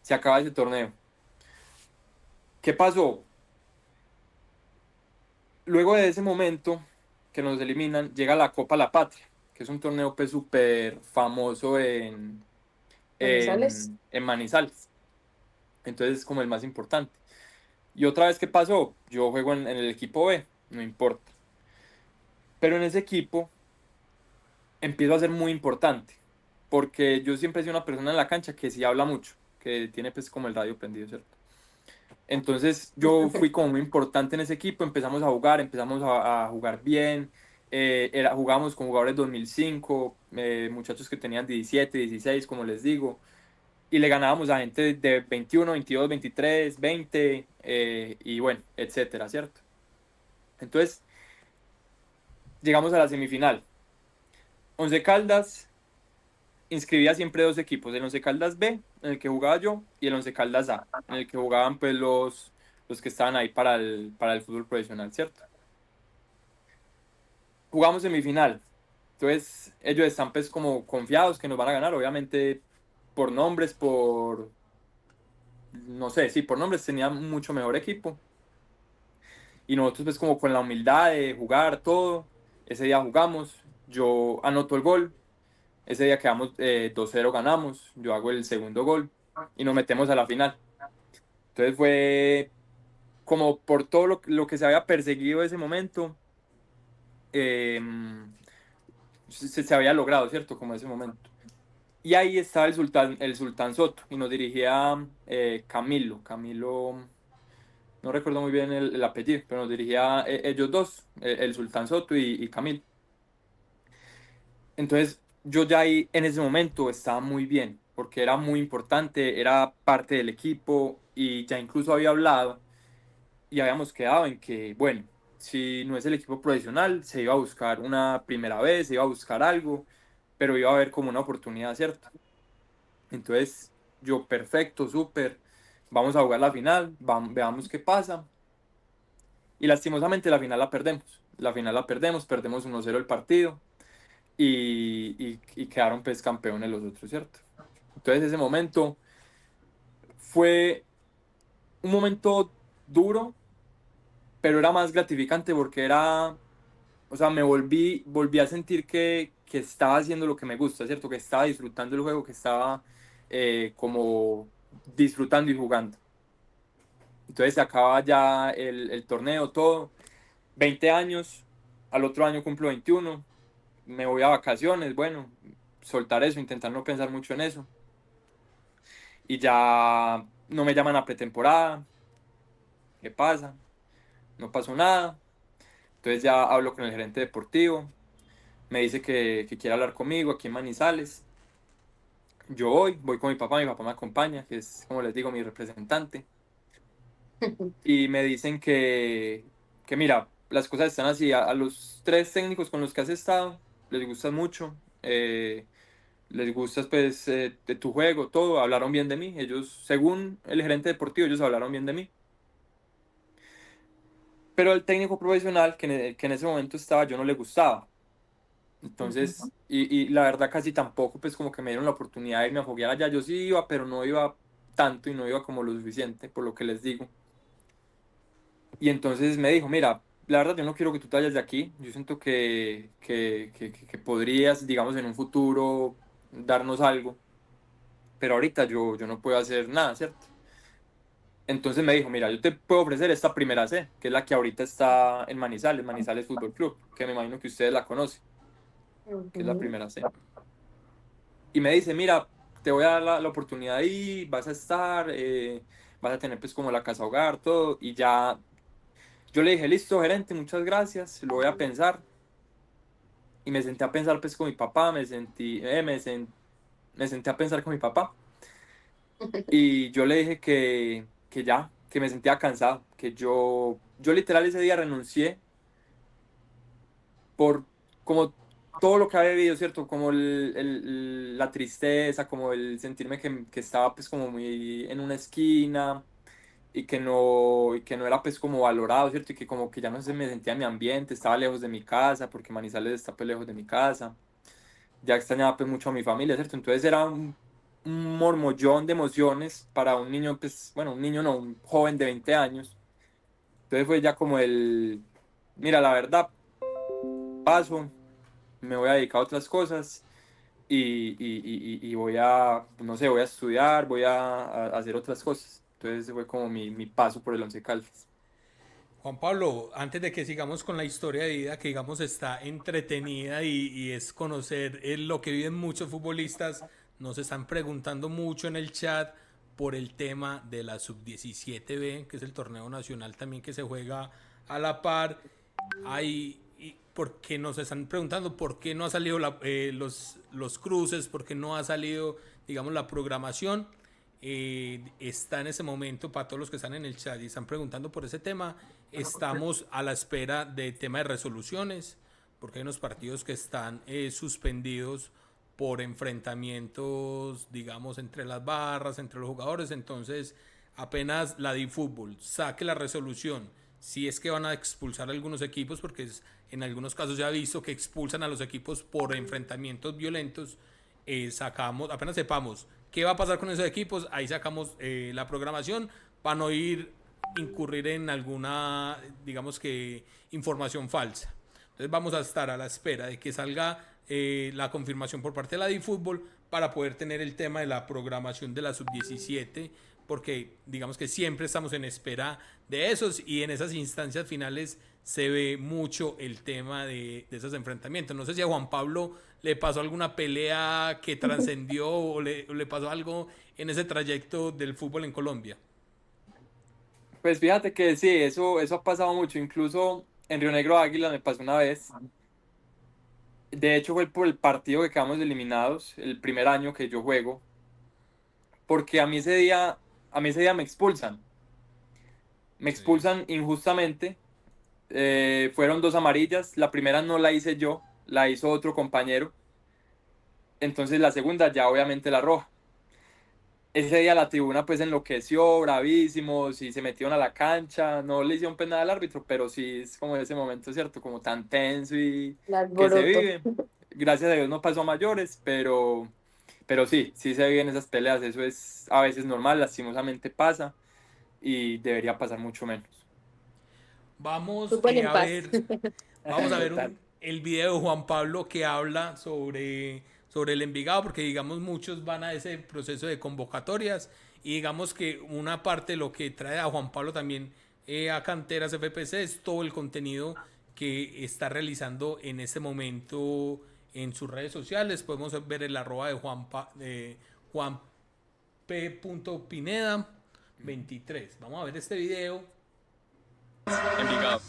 se acaba ese torneo. ¿Qué pasó? Luego de ese momento que nos eliminan, llega la Copa La Patria, que es un torneo pues súper famoso Manizales. en Manizales. Entonces es como el más importante. Y otra vez, ¿qué pasó? Yo juego en el equipo B, no importa. Pero en ese equipo empiezo a ser muy importante, porque yo siempre he sido una persona en la cancha que sí habla mucho, que tiene pues como el radio prendido, ¿cierto? Entonces yo fui como muy importante en ese equipo, empezamos a jugar, empezamos a jugar bien, jugábamos con jugadores 2005, muchachos que tenían 17, 16, como les digo, y le ganábamos a gente de 21, 22, 23, 20, y bueno, etcétera, ¿cierto? Entonces llegamos a la semifinal. Once Caldas inscribía siempre dos equipos, el Once Caldas B, en el que jugaba yo, y el Once Caldas A, en el que jugaban pues los que estaban ahí para el fútbol profesional, ¿cierto? Jugamos semifinal, entonces ellos están pues como confiados que nos van a ganar, obviamente por nombres, no sé, sí, por nombres tenían mucho mejor equipo, y nosotros pues como con la humildad de jugar todo, ese día jugamos, yo anoto el gol, ese día quedamos 2-0 ganamos, yo hago el segundo gol y nos metemos a la final. Entonces fue como por todo lo que se había perseguido ese momento, eh, se había logrado, ¿cierto? Como ese momento. Y ahí estaba el sultán Soto y nos dirigía Camilo, no recuerdo muy bien el apellido, pero nos dirigía ellos dos, el sultán Soto y Camilo. Entonces yo ya ahí en ese momento estaba muy bien, porque era muy importante, era parte del equipo y ya incluso había hablado y habíamos quedado en que, bueno, si no es el equipo profesional, se iba a buscar una primera vez, se iba a buscar algo, pero iba a haber como una oportunidad, ¿cierto? Entonces, yo, perfecto, súper, vamos a jugar la final, veamos qué pasa. Y lastimosamente la final la perdemos. La final la perdemos, perdemos 1-0 el partido y quedaron pues campeones los otros, ¿cierto? Entonces ese momento fue un momento duro, pero era más gratificante porque era, o sea, volví a sentir que estaba haciendo lo que me gusta, ¿cierto? Que estaba disfrutando el juego, que estaba como disfrutando y jugando. Entonces se acaba ya el torneo, todo. 20 años, al otro año cumplo 21, me voy a vacaciones, bueno, soltar eso, intentar no pensar mucho en eso. Y ya no me llaman a pretemporada, ¿qué pasa? No pasó nada. Entonces ya hablo con el gerente deportivo, me dice que quiere hablar conmigo aquí en Manizales. Yo voy con mi papá me acompaña, que es, como les digo, mi representante. Y me dicen que mira, las cosas están así. A los tres técnicos con los que has estado, les gustas mucho, les gustas pues de tu juego, todo, hablaron bien de mí. Ellos, según el gerente deportivo, ellos hablaron bien de mí. Pero el técnico profesional que en ese momento estaba, yo no le gustaba. Ujú. Entonces, y la verdad casi tampoco, pues como que me dieron la oportunidad de irme a foguear allá. Yo sí iba, pero no iba tanto y no iba como lo suficiente, por lo que les digo. Y entonces me dijo, mira, la verdad yo no quiero que tú te vayas de aquí. Yo siento que podrías, digamos, en un futuro darnos algo, pero ahorita yo no puedo hacer nada, ¿cierto? Entonces me dijo, mira, yo te puedo ofrecer esta primera C, que es la que ahorita está en Manizales, Manizales Fútbol Club, que me imagino que ustedes la conocen, que es la Ujú. primera C. Y me dice, mira, te voy a dar la oportunidad ahí, vas a estar, vas a tener pues como la casa hogar, todo, y ya yo le dije, listo, gerente, muchas gracias, lo voy a pensar. Y me senté a pensar pues con mi papá, me senté a pensar con mi papá. Y yo le dije que ya, que me sentía cansado, que yo literal ese día renuncié por como todo lo que había vivido, ¿cierto? Como la tristeza, como el sentirme que estaba pues como muy en una esquina y que no era pues como valorado, ¿cierto? Y que como que ya no se me sentía en mi ambiente, estaba lejos de mi casa, porque Manizales está pues lejos de mi casa. Ya extrañaba pues mucho a mi familia, ¿cierto? Entonces era un mormollón de emociones para un niño, pues, bueno, un niño no, un joven de 20 años. Entonces fue ya como mira, la verdad, paso, me voy a dedicar a otras cosas y voy a, no sé, voy a estudiar, voy a hacer otras cosas. Entonces ese fue como mi paso por el Once Caldas. Juan Pablo, antes de que sigamos con la historia de vida, que digamos está entretenida y es conocer lo que viven muchos futbolistas, nos están preguntando mucho en el chat por el tema de la sub-17B, que es el torneo nacional también que se juega a la par. Porque nos están preguntando por qué no ha salido los cruces, por qué no ha salido, digamos, la programación. Está en ese momento, para todos los que están en el chat y están preguntando por ese tema, estamos a la espera de tema de resoluciones, porque hay unos partidos que están suspendidos por enfrentamientos, digamos, entre las barras, entre los jugadores. Entonces, apenas la DiFútbol saque la resolución, si es que van a expulsar a algunos equipos, porque en algunos casos se ha visto que expulsan a los equipos por enfrentamientos violentos, apenas sepamos qué va a pasar con esos equipos, ahí sacamos la programación para no incurrir en alguna, digamos que, información falsa. Entonces vamos a estar a la espera de que salga la confirmación por parte de la DiFútbol para poder tener el tema de la programación de la sub-17 porque digamos que siempre estamos en espera de esos y en esas instancias finales se ve mucho el tema de esos enfrentamientos. No sé si a Juan Pablo le pasó alguna pelea que trascendió o le pasó algo en ese trayecto del fútbol en Colombia. Pues fíjate que sí, eso ha pasado mucho. Incluso en Río Negro Águila me pasó una vez. De hecho, fue por el partido que quedamos eliminados, el primer año que yo juego, porque a mí ese día me expulsan. Me Sí. expulsan injustamente. Fueron dos amarillas. La primera no la hice yo, la hizo otro compañero. Entonces la segunda ya obviamente la roja. Ese día la tribuna pues enloqueció, bravísimos, y se metieron a la cancha. No le hicieron pena al árbitro, pero sí es como ese momento, ¿cierto? Como tan tenso y El que se alboroto. vive. Gracias a Dios no pasó a mayores, pero sí se viven esas peleas. Eso es a veces normal, lastimosamente pasa y debería pasar mucho menos. Vamos Fútbol en paz. vamos a ver Total. el video de Juan Pablo que habla sobre el Envigado, porque digamos muchos van a ese proceso de convocatorias y digamos que una parte de lo que trae a Juan Pablo también a Canteras FPC es todo el contenido que está realizando en este momento en sus redes sociales. Podemos ver el arroba de Juan P. Pineda 23. Vamos a ver este video. Envigado.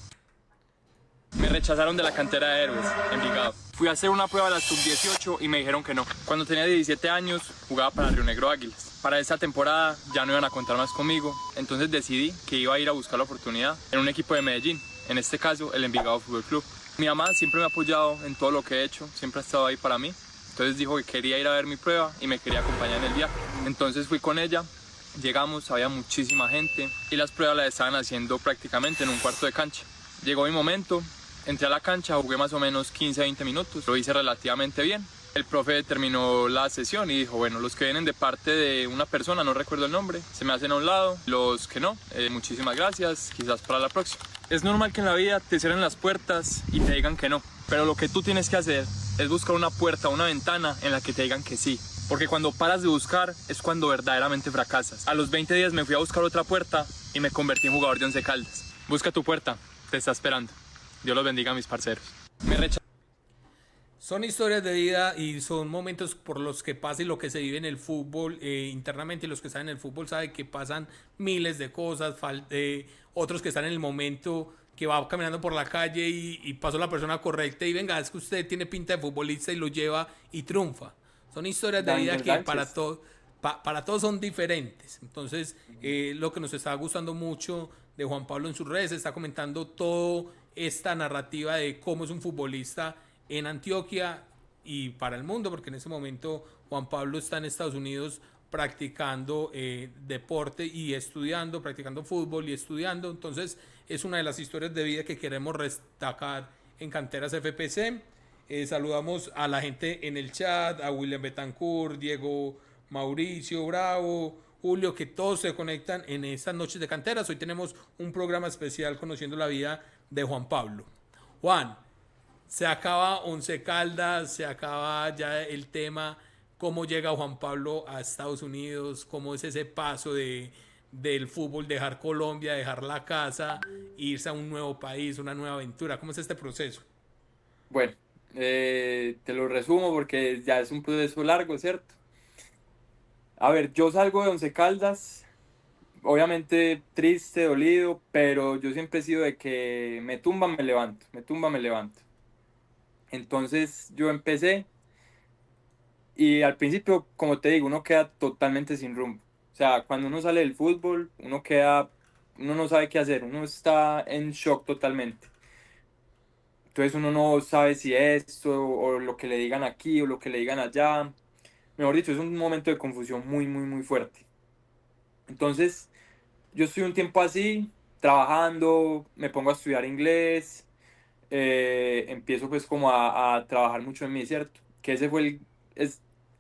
Me rechazaron de la cantera de Héroes, Envigado. Fui a hacer una prueba a la sub-18 y me dijeron que no. Cuando tenía 17 años jugaba para Río Negro Águilas. Para esta temporada ya no iban a contar más conmigo, entonces decidí que iba a ir a buscar la oportunidad en un equipo de Medellín, en este caso el Envigado Fútbol Club. Mi mamá siempre me ha apoyado en todo lo que he hecho, siempre ha estado ahí para mí. Entonces dijo que quería ir a ver mi prueba y me quería acompañar en el viaje. Entonces fui con ella. Llegamos, había muchísima gente y las pruebas las estaban haciendo prácticamente en un cuarto de cancha. Llegó mi momento, entré a la cancha, jugué más o menos 15-20 minutos, lo hice relativamente bien. El profe terminó la sesión y dijo, bueno, los que vienen de parte de una persona, no recuerdo el nombre, se me hacen a un lado, los que no, muchísimas gracias, quizás para la próxima. Es normal que en la vida te cierren las puertas y te digan que no, pero lo que tú tienes que hacer es buscar una puerta, una ventana en la que te digan que sí. Porque cuando paras de buscar es cuando verdaderamente fracasas. A los 20 días me fui a buscar otra puerta y me convertí en jugador de Once Caldas. Busca tu puerta, te está esperando. Dios los bendiga a mis parceros. Me Son historias de vida y son momentos por los que pasa y lo que se vive en el fútbol internamente. Y los que están en el fútbol saben que pasan miles de cosas. Otros que están en el momento que va caminando por la calle y pasó la persona correcta y venga, es que usted tiene pinta de futbolista y lo lleva y triunfa. Son historias de vida Danger que Sánchez. para todos son diferentes. Entonces, lo que nos está gustando mucho de Juan Pablo en sus redes, está comentando toda esta narrativa de cómo es un futbolista en Antioquia y para el mundo, porque en ese momento Juan Pablo está en Estados Unidos practicando deporte y estudiando, practicando fútbol y estudiando. Entonces es una de las historias de vida que queremos destacar en Canteras FPC. Saludamos a la gente en el chat, a William Betancourt, Diego Mauricio Bravo, Julio, que todos se conectan en estas noches de canteras. Hoy tenemos un programa especial conociendo la vida de Juan Pablo. Juan, se acaba Once Caldas, se acaba ya el tema, cómo llega Juan Pablo a Estados Unidos, cómo es ese paso del fútbol, dejar Colombia, dejar la casa, irse a un nuevo país, una nueva aventura. ¿Cómo es este proceso? Bueno, te lo resumo porque ya es un proceso largo, ¿cierto? A ver, yo salgo de Once Caldas, obviamente triste, dolido, pero yo siempre he sido de que me tumba, me levanto, me tumba, me levanto. Entonces yo empecé y al principio, como te digo, uno queda totalmente sin rumbo. O sea, cuando uno sale del fútbol, uno no sabe qué hacer, uno está en shock totalmente. Entonces uno no sabe si esto o lo que le digan aquí o lo que le digan allá. Mejor dicho, es un momento de confusión muy, muy, muy fuerte. Entonces, yo estoy un tiempo así, trabajando, me pongo a estudiar inglés, empiezo pues como a trabajar mucho en mí, ¿cierto? Que ese fue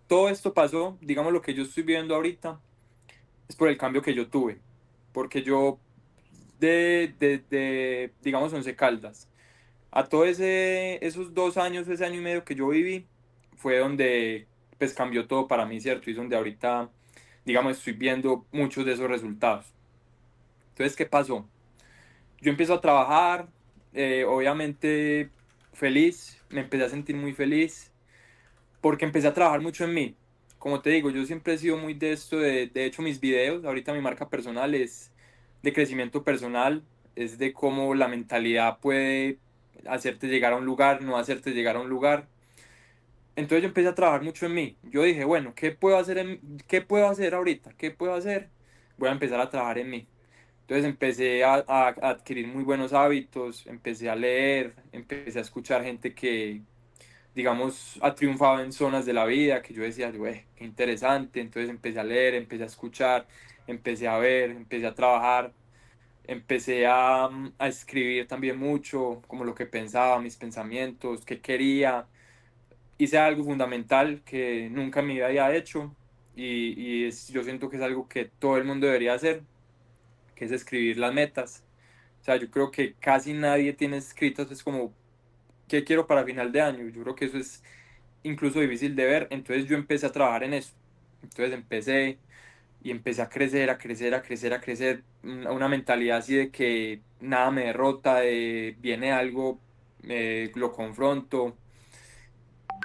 todo esto pasó, digamos lo que yo estoy viviendo ahorita, es por el cambio que yo tuve, porque yo digamos, Once Caldas, a todos esos 2 años, ese año y medio que yo viví, fue donde pues cambió todo para mí, ¿cierto? Y es donde ahorita digamos, estoy viendo muchos de esos resultados. Entonces, ¿qué pasó? Yo empiezo a trabajar, obviamente feliz, me empecé a sentir muy feliz porque empecé a trabajar mucho en mí. Como te digo, yo siempre he sido muy de esto, de hecho mis videos, ahorita mi marca personal es de crecimiento personal, es de cómo la mentalidad puede hacerte llegar a un lugar, no hacerte llegar a un lugar. Entonces yo empecé a trabajar mucho en mí. Yo dije, bueno, ¿qué puedo hacer ahorita? ¿Qué puedo hacer? Voy a empezar a trabajar en mí. Entonces empecé a adquirir muy buenos hábitos, empecé a leer, empecé a escuchar gente que, digamos, ha triunfado en zonas de la vida, que yo decía, qué interesante. Entonces empecé a leer, empecé a escuchar, empecé a ver, empecé a trabajar, empecé a escribir también mucho, como lo que pensaba, mis pensamientos, qué quería. Hice algo fundamental que nunca en mi vida había hecho yo siento que es algo que todo el mundo debería hacer, que es escribir las metas. O sea, yo creo que casi nadie tiene escritos, es como, ¿qué quiero para final de año? Yo creo que eso es incluso difícil de ver, entonces yo empecé a trabajar en eso. Entonces empecé y empecé a crecer, a crecer, a crecer, a crecer, una mentalidad así de que nada me derrota, de viene algo, lo confronto.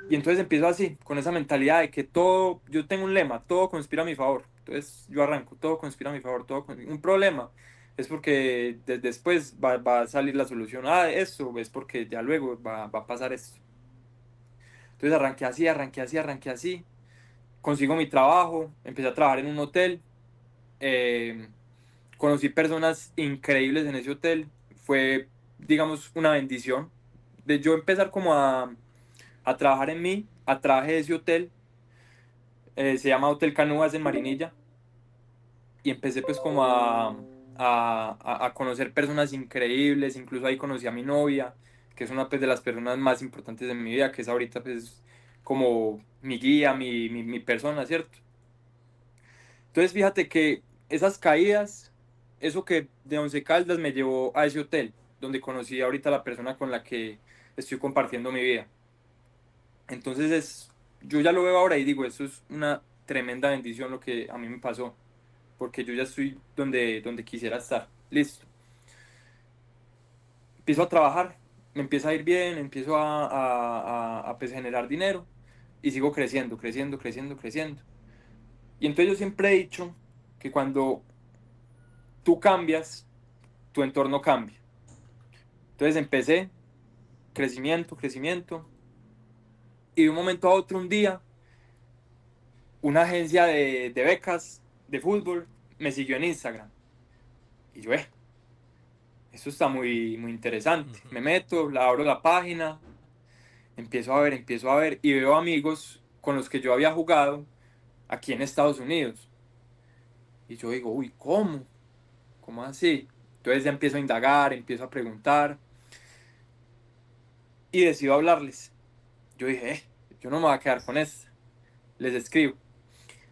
Y entonces empiezo así, con esa mentalidad de que todo, yo tengo un lema, todo conspira a mi favor. Entonces yo arranco, todo conspira a mi favor, un problema. Es porque después va a salir la solución. Ah, eso es porque ya luego va a pasar esto. Entonces arranqué así, arranqué así, arranqué así. Consigo mi trabajo, empecé a trabajar en un hotel. eh, Conocí personas increíbles en ese hotel. Fue, digamos, una bendición. De yo empezar como a trabajar en mí, a trabajar en ese hotel. Se llama Hotel Canúas en Marinilla. Y empecé pues como a conocer personas increíbles. Incluso ahí conocí a mi novia, que es una pues, de las personas más importantes de mi vida, que es ahorita pues como mi guía, mi persona, ¿cierto? Entonces fíjate que esas caídas, eso que de Once Caldas me llevó a ese hotel, donde conocí ahorita a la persona con la que estoy compartiendo mi vida. Entonces yo ya lo veo ahora y digo, eso es una tremenda bendición lo que a mí me pasó, porque yo ya estoy donde quisiera estar. Listo. Empiezo a trabajar, me empieza a ir bien, empiezo pues, generar dinero y sigo creciendo, creciendo, creciendo, creciendo. Y entonces yo siempre he dicho que cuando tú cambias, tu entorno cambia. Entonces empecé, crecimiento, crecimiento, y de un momento a otro, un día, una agencia de becas de fútbol me siguió en Instagram. Y yo, eso está muy, muy interesante. Me meto, abro la página, empiezo a ver, y veo amigos con los que yo había jugado aquí en Estados Unidos. Y yo digo, uy, ¿cómo? ¿Cómo así? Entonces ya empiezo a indagar, empiezo a preguntar, y decido hablarles. Yo dije, yo no me voy a quedar con esto. Les escribo.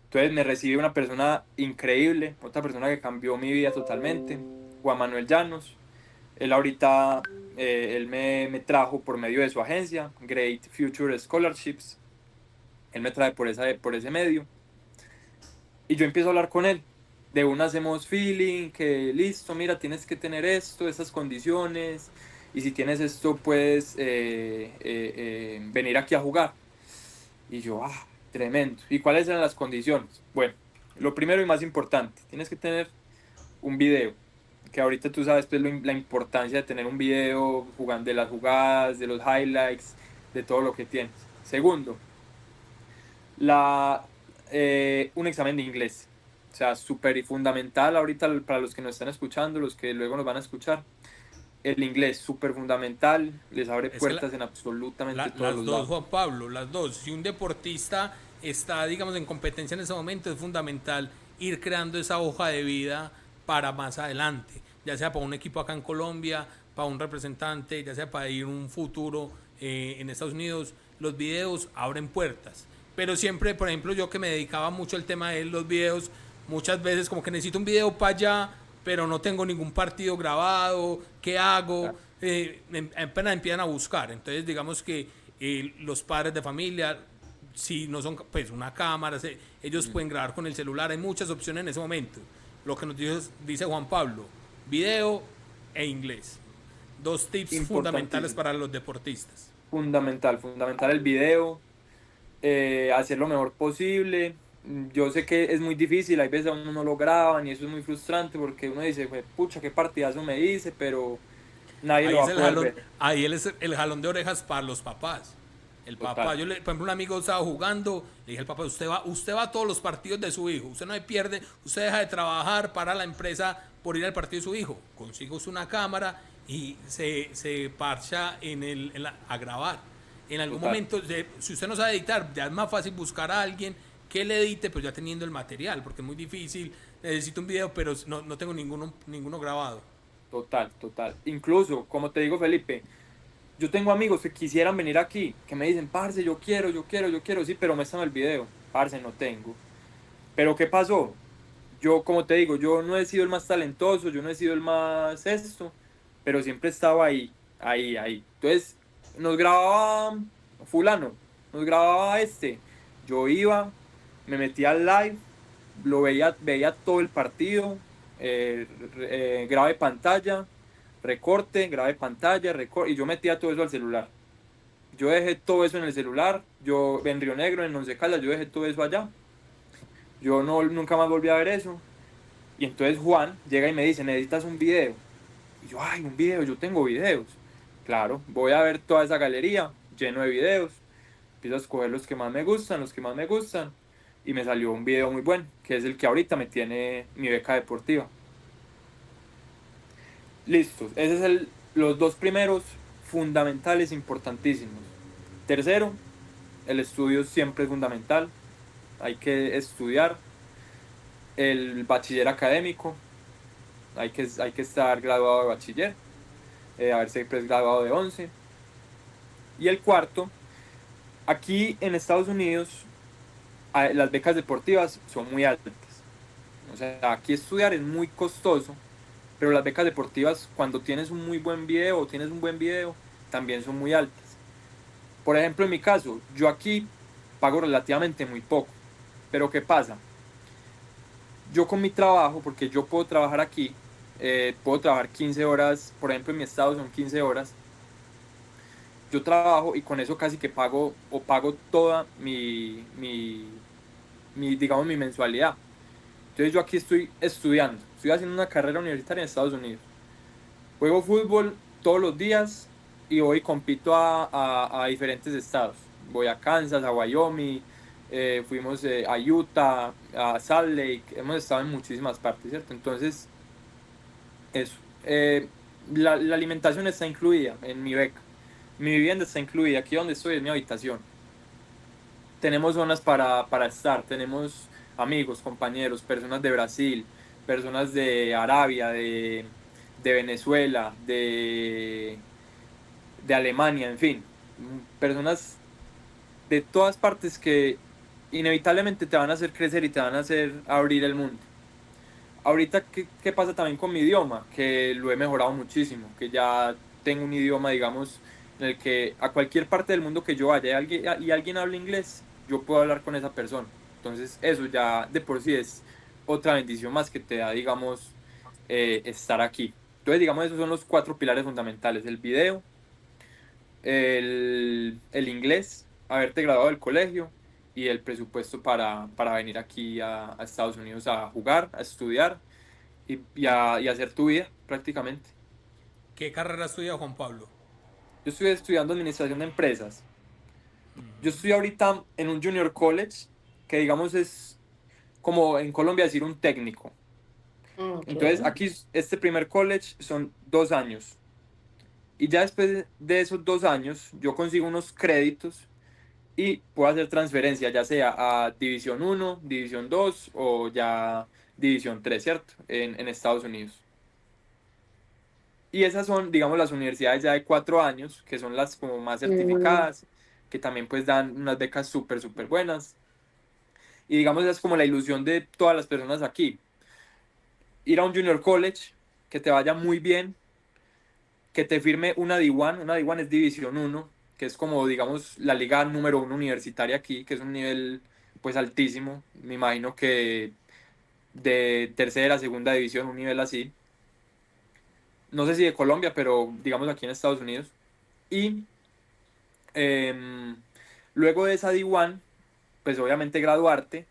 Entonces me recibe una persona increíble, otra persona que cambió mi vida totalmente, Juan Manuel Llanos. Él ahorita, él me trajo por medio de su agencia, Great Future Scholarships. Él me trae por ese medio. Y yo empiezo a hablar con él. De una hacemos feeling, que listo, mira, tienes que tener esto, estas condiciones. Y si tienes esto, puedes venir aquí a jugar. Y yo, tremendo. ¿Y cuáles eran las condiciones? Bueno, lo primero y más importante, tienes que tener un video. Que ahorita tú sabes pues, la importancia de tener un video jugando de las jugadas, de los highlights, de todo lo que tienes. Segundo, un examen de inglés. O sea, súper y fundamental ahorita para los que nos están escuchando, los que luego nos van a escuchar. El inglés, súper fundamental, les abre Es que puertas en absolutamente todos las los dos, lados. Juan Pablo, las dos. Si un deportista está, digamos, en competencia en ese momento, es fundamental ir creando esa hoja de vida para más adelante, ya sea para un equipo acá en Colombia, para un representante, ya sea para ir un futuro en Estados Unidos. Los videos abren puertas, pero siempre, por ejemplo, yo que me dedicaba mucho al tema de los videos, muchas veces como que necesito un video para allá, pero no tengo ningún partido grabado, ¿qué hago? Claro. Apenas empiezan a buscar. Entonces, digamos que los padres de familia si no son, pues una cámara, ellos pueden grabar con el celular, hay muchas opciones en ese momento. Lo que nos dice Juan Pablo, video e inglés. Dos tips fundamentales Importantísimo. para los deportistas. Fundamental el video, hacer lo mejor posible. Yo sé que es muy difícil, hay veces a uno no lo graban y eso es muy frustrante porque uno dice, pucha, qué partidazo me hice, pero nadie lo Ahí va es a el poder jalón, ver. ahí es el jalón de orejas para los papás. El papá, Total, por ejemplo, un amigo estaba jugando, le dije al papá, usted va a todos los partidos de su hijo, usted no se pierde, usted deja de trabajar para la empresa por ir al partido de su hijo, consigo una cámara y se parcha a grabar. En algún total. momento, si usted no sabe editar, ya es más fácil buscar a alguien que le edite, pues ya teniendo el material, porque es muy difícil, necesito un video, pero no tengo ninguno grabado. Total. Incluso, como te digo, Felipe, yo tengo amigos que quisieran venir aquí, que me dicen, parce, yo quiero, sí, pero muéstrame el video. Parce, no tengo. Pero ¿qué pasó? Yo, como te digo, yo no he sido el más talentoso, yo no he sido el más esto, pero siempre estaba ahí. Entonces, nos grababa fulano, nos grababa este. Yo iba, me metía al live, veía todo el partido, grave pantalla, grave pantalla, y yo metía todo eso al celular. Yo dejé todo eso en el celular, yo en Río Negro, en Once Caldas, yo dejé todo eso allá. Yo no, nunca más volví a ver eso. Y entonces Juan llega y me dice, necesitas un video. Y yo, ay, un video, yo tengo videos. Claro, voy a ver toda esa galería lleno de videos. Empiezo a escoger los que más me gustan. Y me salió un video muy bueno, que es el que ahorita me tiene mi beca deportiva. Listos, esos son los dos primeros fundamentales importantísimos. Tercero, el estudio siempre es fundamental. Hay que estudiar. El bachiller académico, hay que estar graduado de bachiller, haberse pues graduado de 11. Y el cuarto, aquí en Estados Unidos las becas deportivas son muy altas. O sea, aquí estudiar es muy costoso, pero las becas deportivas cuando tienes un muy buen video o tienes un buen video también son muy altas. Por ejemplo, en mi caso, yo aquí pago relativamente muy poco. Pero ¿qué pasa? Yo con mi trabajo, porque yo puedo trabajar aquí, puedo trabajar 15 horas, por ejemplo en mi estado son 15 horas, yo trabajo y con eso casi que pago toda digamos, mi mensualidad. Entonces yo aquí estoy estudiando, estoy haciendo una carrera universitaria en Estados Unidos. Juego fútbol todos los días y voy y compito a diferentes estados. Voy a Kansas, a Wyoming, fuimos a Utah, a Salt Lake, hemos estado en muchísimas partes, ¿cierto? Entonces, eso. La alimentación está incluida en mi beca. Mi vivienda está incluida. Aquí donde estoy es mi habitación. Tenemos zonas para estar, tenemos amigos, compañeros, personas de Brasil, personas de Arabia, de Venezuela, de Alemania, en fin, personas de todas partes que inevitablemente te van a hacer crecer y te van a hacer abrir el mundo. Ahorita, ¿qué pasa también con mi idioma? Que lo he mejorado muchísimo, que ya tengo un idioma, digamos, en el que a cualquier parte del mundo que yo vaya y alguien habla inglés, yo puedo hablar con esa persona. Entonces, eso ya de por sí es otra bendición más que te da, digamos, estar aquí. Entonces, digamos, esos son los cuatro pilares fundamentales: el video, el inglés, haberte graduado del colegio y el presupuesto para venir aquí a Estados Unidos a jugar, a estudiar y hacer tu vida prácticamente. ¿Qué carrera estudia Juan Pablo? Yo estoy estudiando administración de empresas. Yo estoy ahorita en un junior college, que digamos es como en Colombia decir un técnico. Ok. Entonces aquí este primer college son 2 años. Y ya después de esos 2 años yo consigo unos créditos y puedo hacer transferencia, ya sea a División 1, División 2 o ya División 3, ¿cierto? En Estados Unidos. Y esas son, digamos, las universidades ya de 4 años, que son las como más Mm, certificadas, que también pues dan unas becas súper buenas. Y digamos, esa es como la ilusión de todas las personas aquí. Ir a un junior college, que te vaya muy bien, que te firme una D1 es División 1, que es como, digamos, la liga número uno universitaria aquí, que es un nivel pues altísimo, me imagino que de tercera, segunda división, un nivel así. No sé si de Colombia, pero digamos aquí en Estados Unidos. Y em, luego de esa D1, pues obviamente graduarte,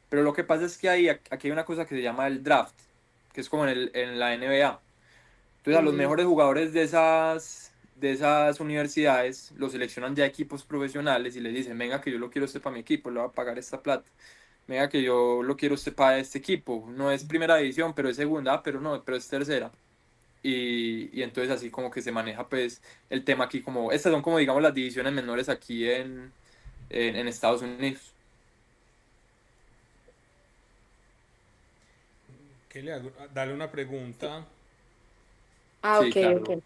pero lo que pasa es que aquí hay una cosa que se llama el draft, que es como en la NBA. Entonces a los Ujú. mejores jugadores de esas universidades los seleccionan ya equipos profesionales y les dicen, venga que yo lo quiero usted para mi equipo, le voy a pagar esta plata. Venga que yo lo quiero usted para este equipo. No es primera división, pero es segunda, pero no, pero es tercera. Y entonces así como que se maneja pues el tema aquí como, estas son como digamos las divisiones menores aquí en Estados Unidos. ¿Qué le hago? Dale una pregunta. Ah, Sí, ok, claro. ok.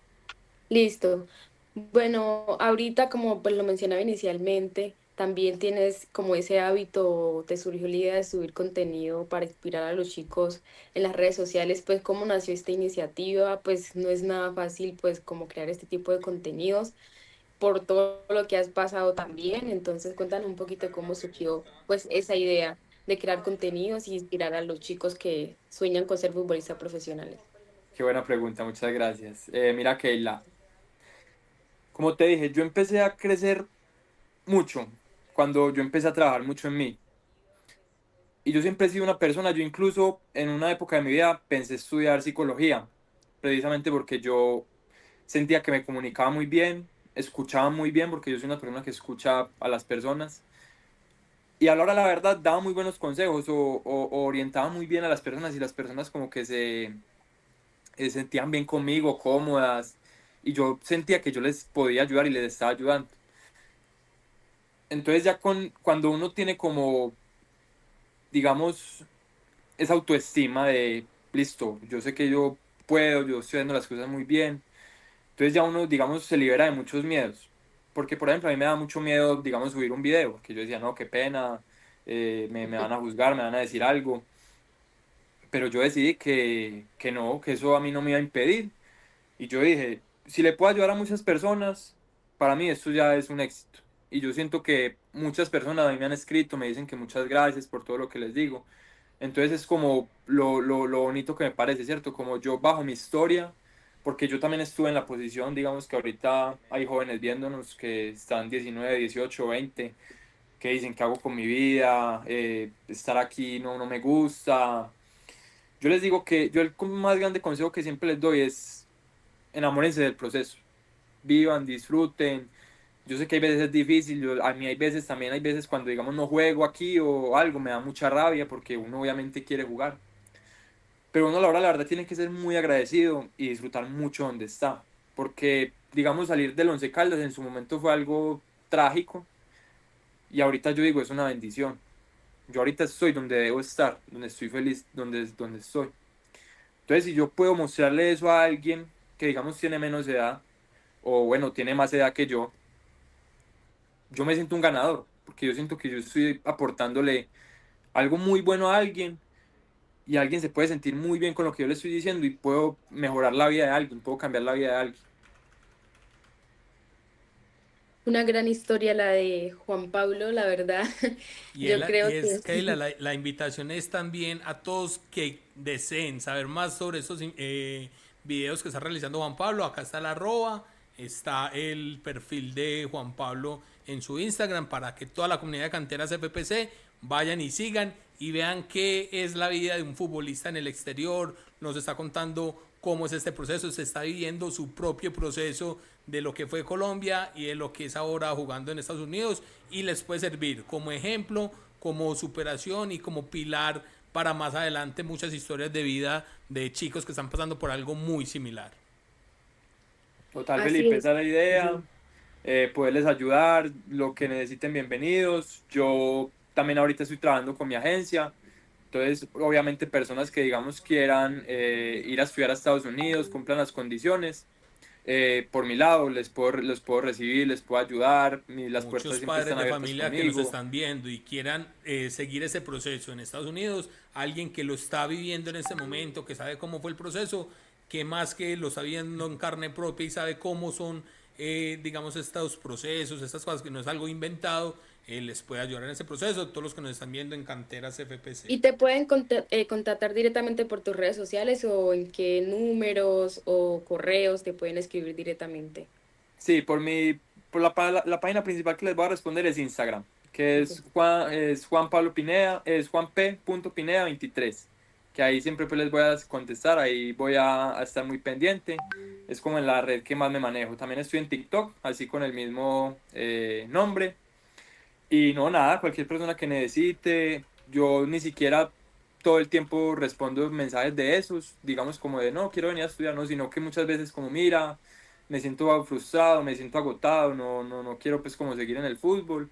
Listo. Bueno, ahorita como pues lo mencionaba inicialmente, también tienes como ese hábito, te surgió la idea de subir contenido para inspirar a los chicos en las redes sociales, pues cómo nació esta iniciativa, pues no es nada fácil pues como crear este tipo de contenidos por todo lo que has pasado también, entonces cuéntanos un poquito cómo surgió pues esa idea de crear contenidos y inspirar a los chicos que sueñan con ser futbolistas profesionales. Qué buena pregunta, muchas gracias. Mira, Keila, como te dije, yo empecé a crecer mucho cuando yo empecé a trabajar mucho en mí. Y yo siempre he sido una persona, yo incluso en una época de mi vida pensé estudiar psicología, precisamente porque yo sentía que me comunicaba muy bien, escuchaba muy bien, porque yo soy una persona que escucha a las personas. Y a la hora de la verdad daba muy buenos consejos o orientaba muy bien a las personas y las personas como que se sentían bien conmigo, cómodas. Y yo sentía que yo les podía ayudar y les estaba ayudando. Entonces ya cuando uno tiene como, digamos, esa autoestima de, listo, yo sé que yo puedo, yo estoy haciendo las cosas muy bien. Entonces ya uno, digamos, se libera de muchos miedos. Porque, por ejemplo, a mí me da mucho miedo, digamos, subir un video, que yo decía, no, qué pena, me van a juzgar, me van a decir algo. Pero yo decidí que no, que eso a mí no me iba a impedir. Y yo dije, si le puedo ayudar a muchas personas, para mí esto ya es un éxito. Y yo siento que muchas personas a mí me han escrito, me dicen que muchas gracias por todo lo que les digo. Entonces es como lo bonito que me parece, ¿cierto? Como yo bajo mi historia, porque yo también estuve en la posición, digamos que ahorita hay jóvenes viéndonos que están 19 18 20 que dicen, ¿qué hago con mi vida? Estar aquí no me gusta. Yo les digo que yo el más grande consejo que siempre les doy es enamórense del proceso, vivan, disfruten. Yo sé que hay veces es difícil, a mí hay veces también, hay veces cuando digamos no juego aquí o algo, me da mucha rabia porque uno obviamente quiere jugar. Pero uno a la hora, la verdad, tiene que ser muy agradecido y disfrutar mucho donde está. Porque, digamos, salir del Once Caldas en su momento fue algo trágico y ahorita yo digo, es una bendición. Yo ahorita estoy donde debo estar, donde estoy feliz, donde estoy. Entonces, si yo puedo mostrarle eso a alguien que, digamos, tiene menos edad, o bueno, tiene más edad que yo me siento un ganador, porque yo siento que yo estoy aportándole algo muy bueno a alguien y alguien se puede sentir muy bien con lo que yo le estoy diciendo y puedo mejorar la vida de alguien, puedo cambiar la vida de alguien. Una gran historia la de Juan Pablo, la verdad. Yo Y creo que es que la invitación es también a todos que deseen saber más sobre esos videos que está realizando Juan Pablo. Acá está la arroba, está el perfil de Juan Pablo en su Instagram para que toda la comunidad de canteras FPC vayan y sigan y vean qué es la vida de un futbolista en el exterior. Nos está contando cómo es este proceso, se está viviendo su propio proceso de lo que fue Colombia y de lo que es ahora jugando en Estados Unidos y les puede servir como ejemplo, como superación y como pilar para más adelante muchas historias de vida de chicos que están pasando por algo muy similar. Total, así Felipe, esa es. es la idea, Ujú. poderles ayudar, lo que necesiten, bienvenidos. Yo también ahorita estoy trabajando con mi agencia, entonces obviamente personas que digamos quieran ir a estudiar a Estados Unidos, cumplan las condiciones, por mi lado les puedo recibir, les puedo ayudar, las puertas Muchos siempre padres están de abiertas familia que nos conmigo. están viendo y quieran seguir ese proceso en Estados Unidos, alguien que lo está viviendo en este momento, que sabe cómo fue el proceso, que más que lo está viendo en carne propia y sabe cómo son digamos, estos procesos, estas cosas, que no es algo inventado, les puede ayudar en ese proceso. Todos los que nos están viendo en Canteras FPC. ¿Y te pueden contactar directamente por tus redes sociales o en qué números o correos te pueden escribir directamente? Sí, por la página principal que les voy a responder es Instagram, que Ok. es Juan Pablo Pineda, es juanp.pineda23, que ahí siempre pues les voy a contestar, ahí voy a estar muy pendiente, es como en la red que más me manejo. También estoy en TikTok, así con el mismo nombre. Y no, nada, cualquier persona que necesite, yo ni siquiera todo el tiempo respondo mensajes de esos, digamos como de no, quiero venir a estudiar, no, sino que muchas veces como mira, me siento frustrado, me siento agotado, no quiero pues como seguir en el fútbol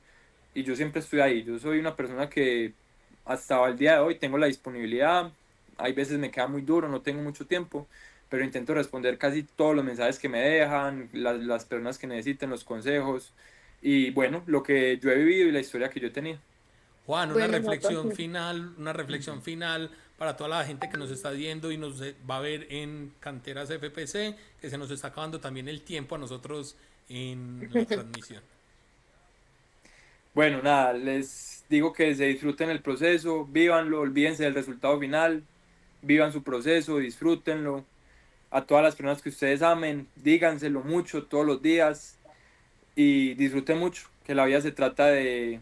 y yo siempre estoy ahí. Yo soy una persona que hasta el día de hoy tengo la disponibilidad, hay veces me queda muy duro, no tengo mucho tiempo, pero intento responder casi todos los mensajes que me dejan, las personas que necesiten, los consejos y bueno, lo que yo he vivido y la historia que yo tenía. Juan, Bueno, no, pues, una reflexión final para toda la gente que nos está viendo y nos va a ver en Canteras FPC, que se nos está acabando también el tiempo a nosotros en la transmisión. Bueno, nada, les digo que se disfruten el proceso, vívanlo, olvídense del resultado final, vivan su proceso, disfrútenlo. A todas las personas que ustedes amen, díganselo mucho todos los días y disfruten mucho, que la vida se trata de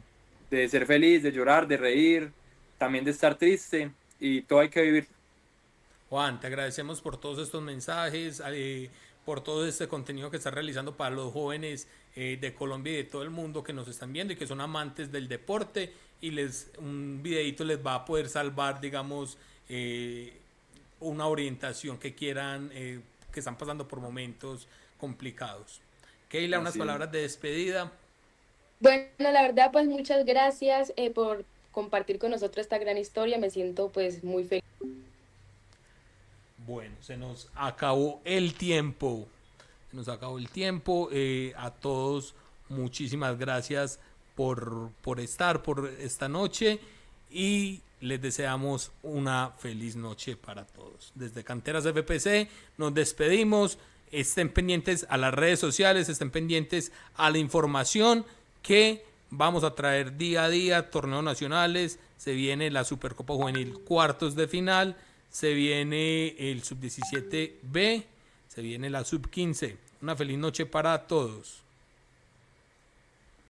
ser feliz, de llorar, de reír, también de estar triste y todo hay que vivir. Juan, te agradecemos por todos estos mensajes, por todo este contenido que estás realizando para los jóvenes de Colombia y de todo el mundo que nos están viendo y que son amantes del deporte, y un videito les va a poder salvar, digamos, una orientación que quieran, que están pasando por momentos complicados. Keila, unas Así es. palabras de despedida. bueno, la verdad, pues muchas gracias por compartir con nosotros esta gran historia. Me siento pues muy feliz. Bueno, se nos acabó el tiempo. Se nos acabó el tiempo. A todos, muchísimas gracias por estar por esta noche y les deseamos una feliz noche para todos. Desde Canteras FPC nos despedimos. Estén pendientes a las redes sociales, estén pendientes a la información que vamos a traer día a día, torneos nacionales, se viene la Supercopa Juvenil cuartos de final, se viene el Sub-17B, se viene la Sub-15. Una feliz noche para todos.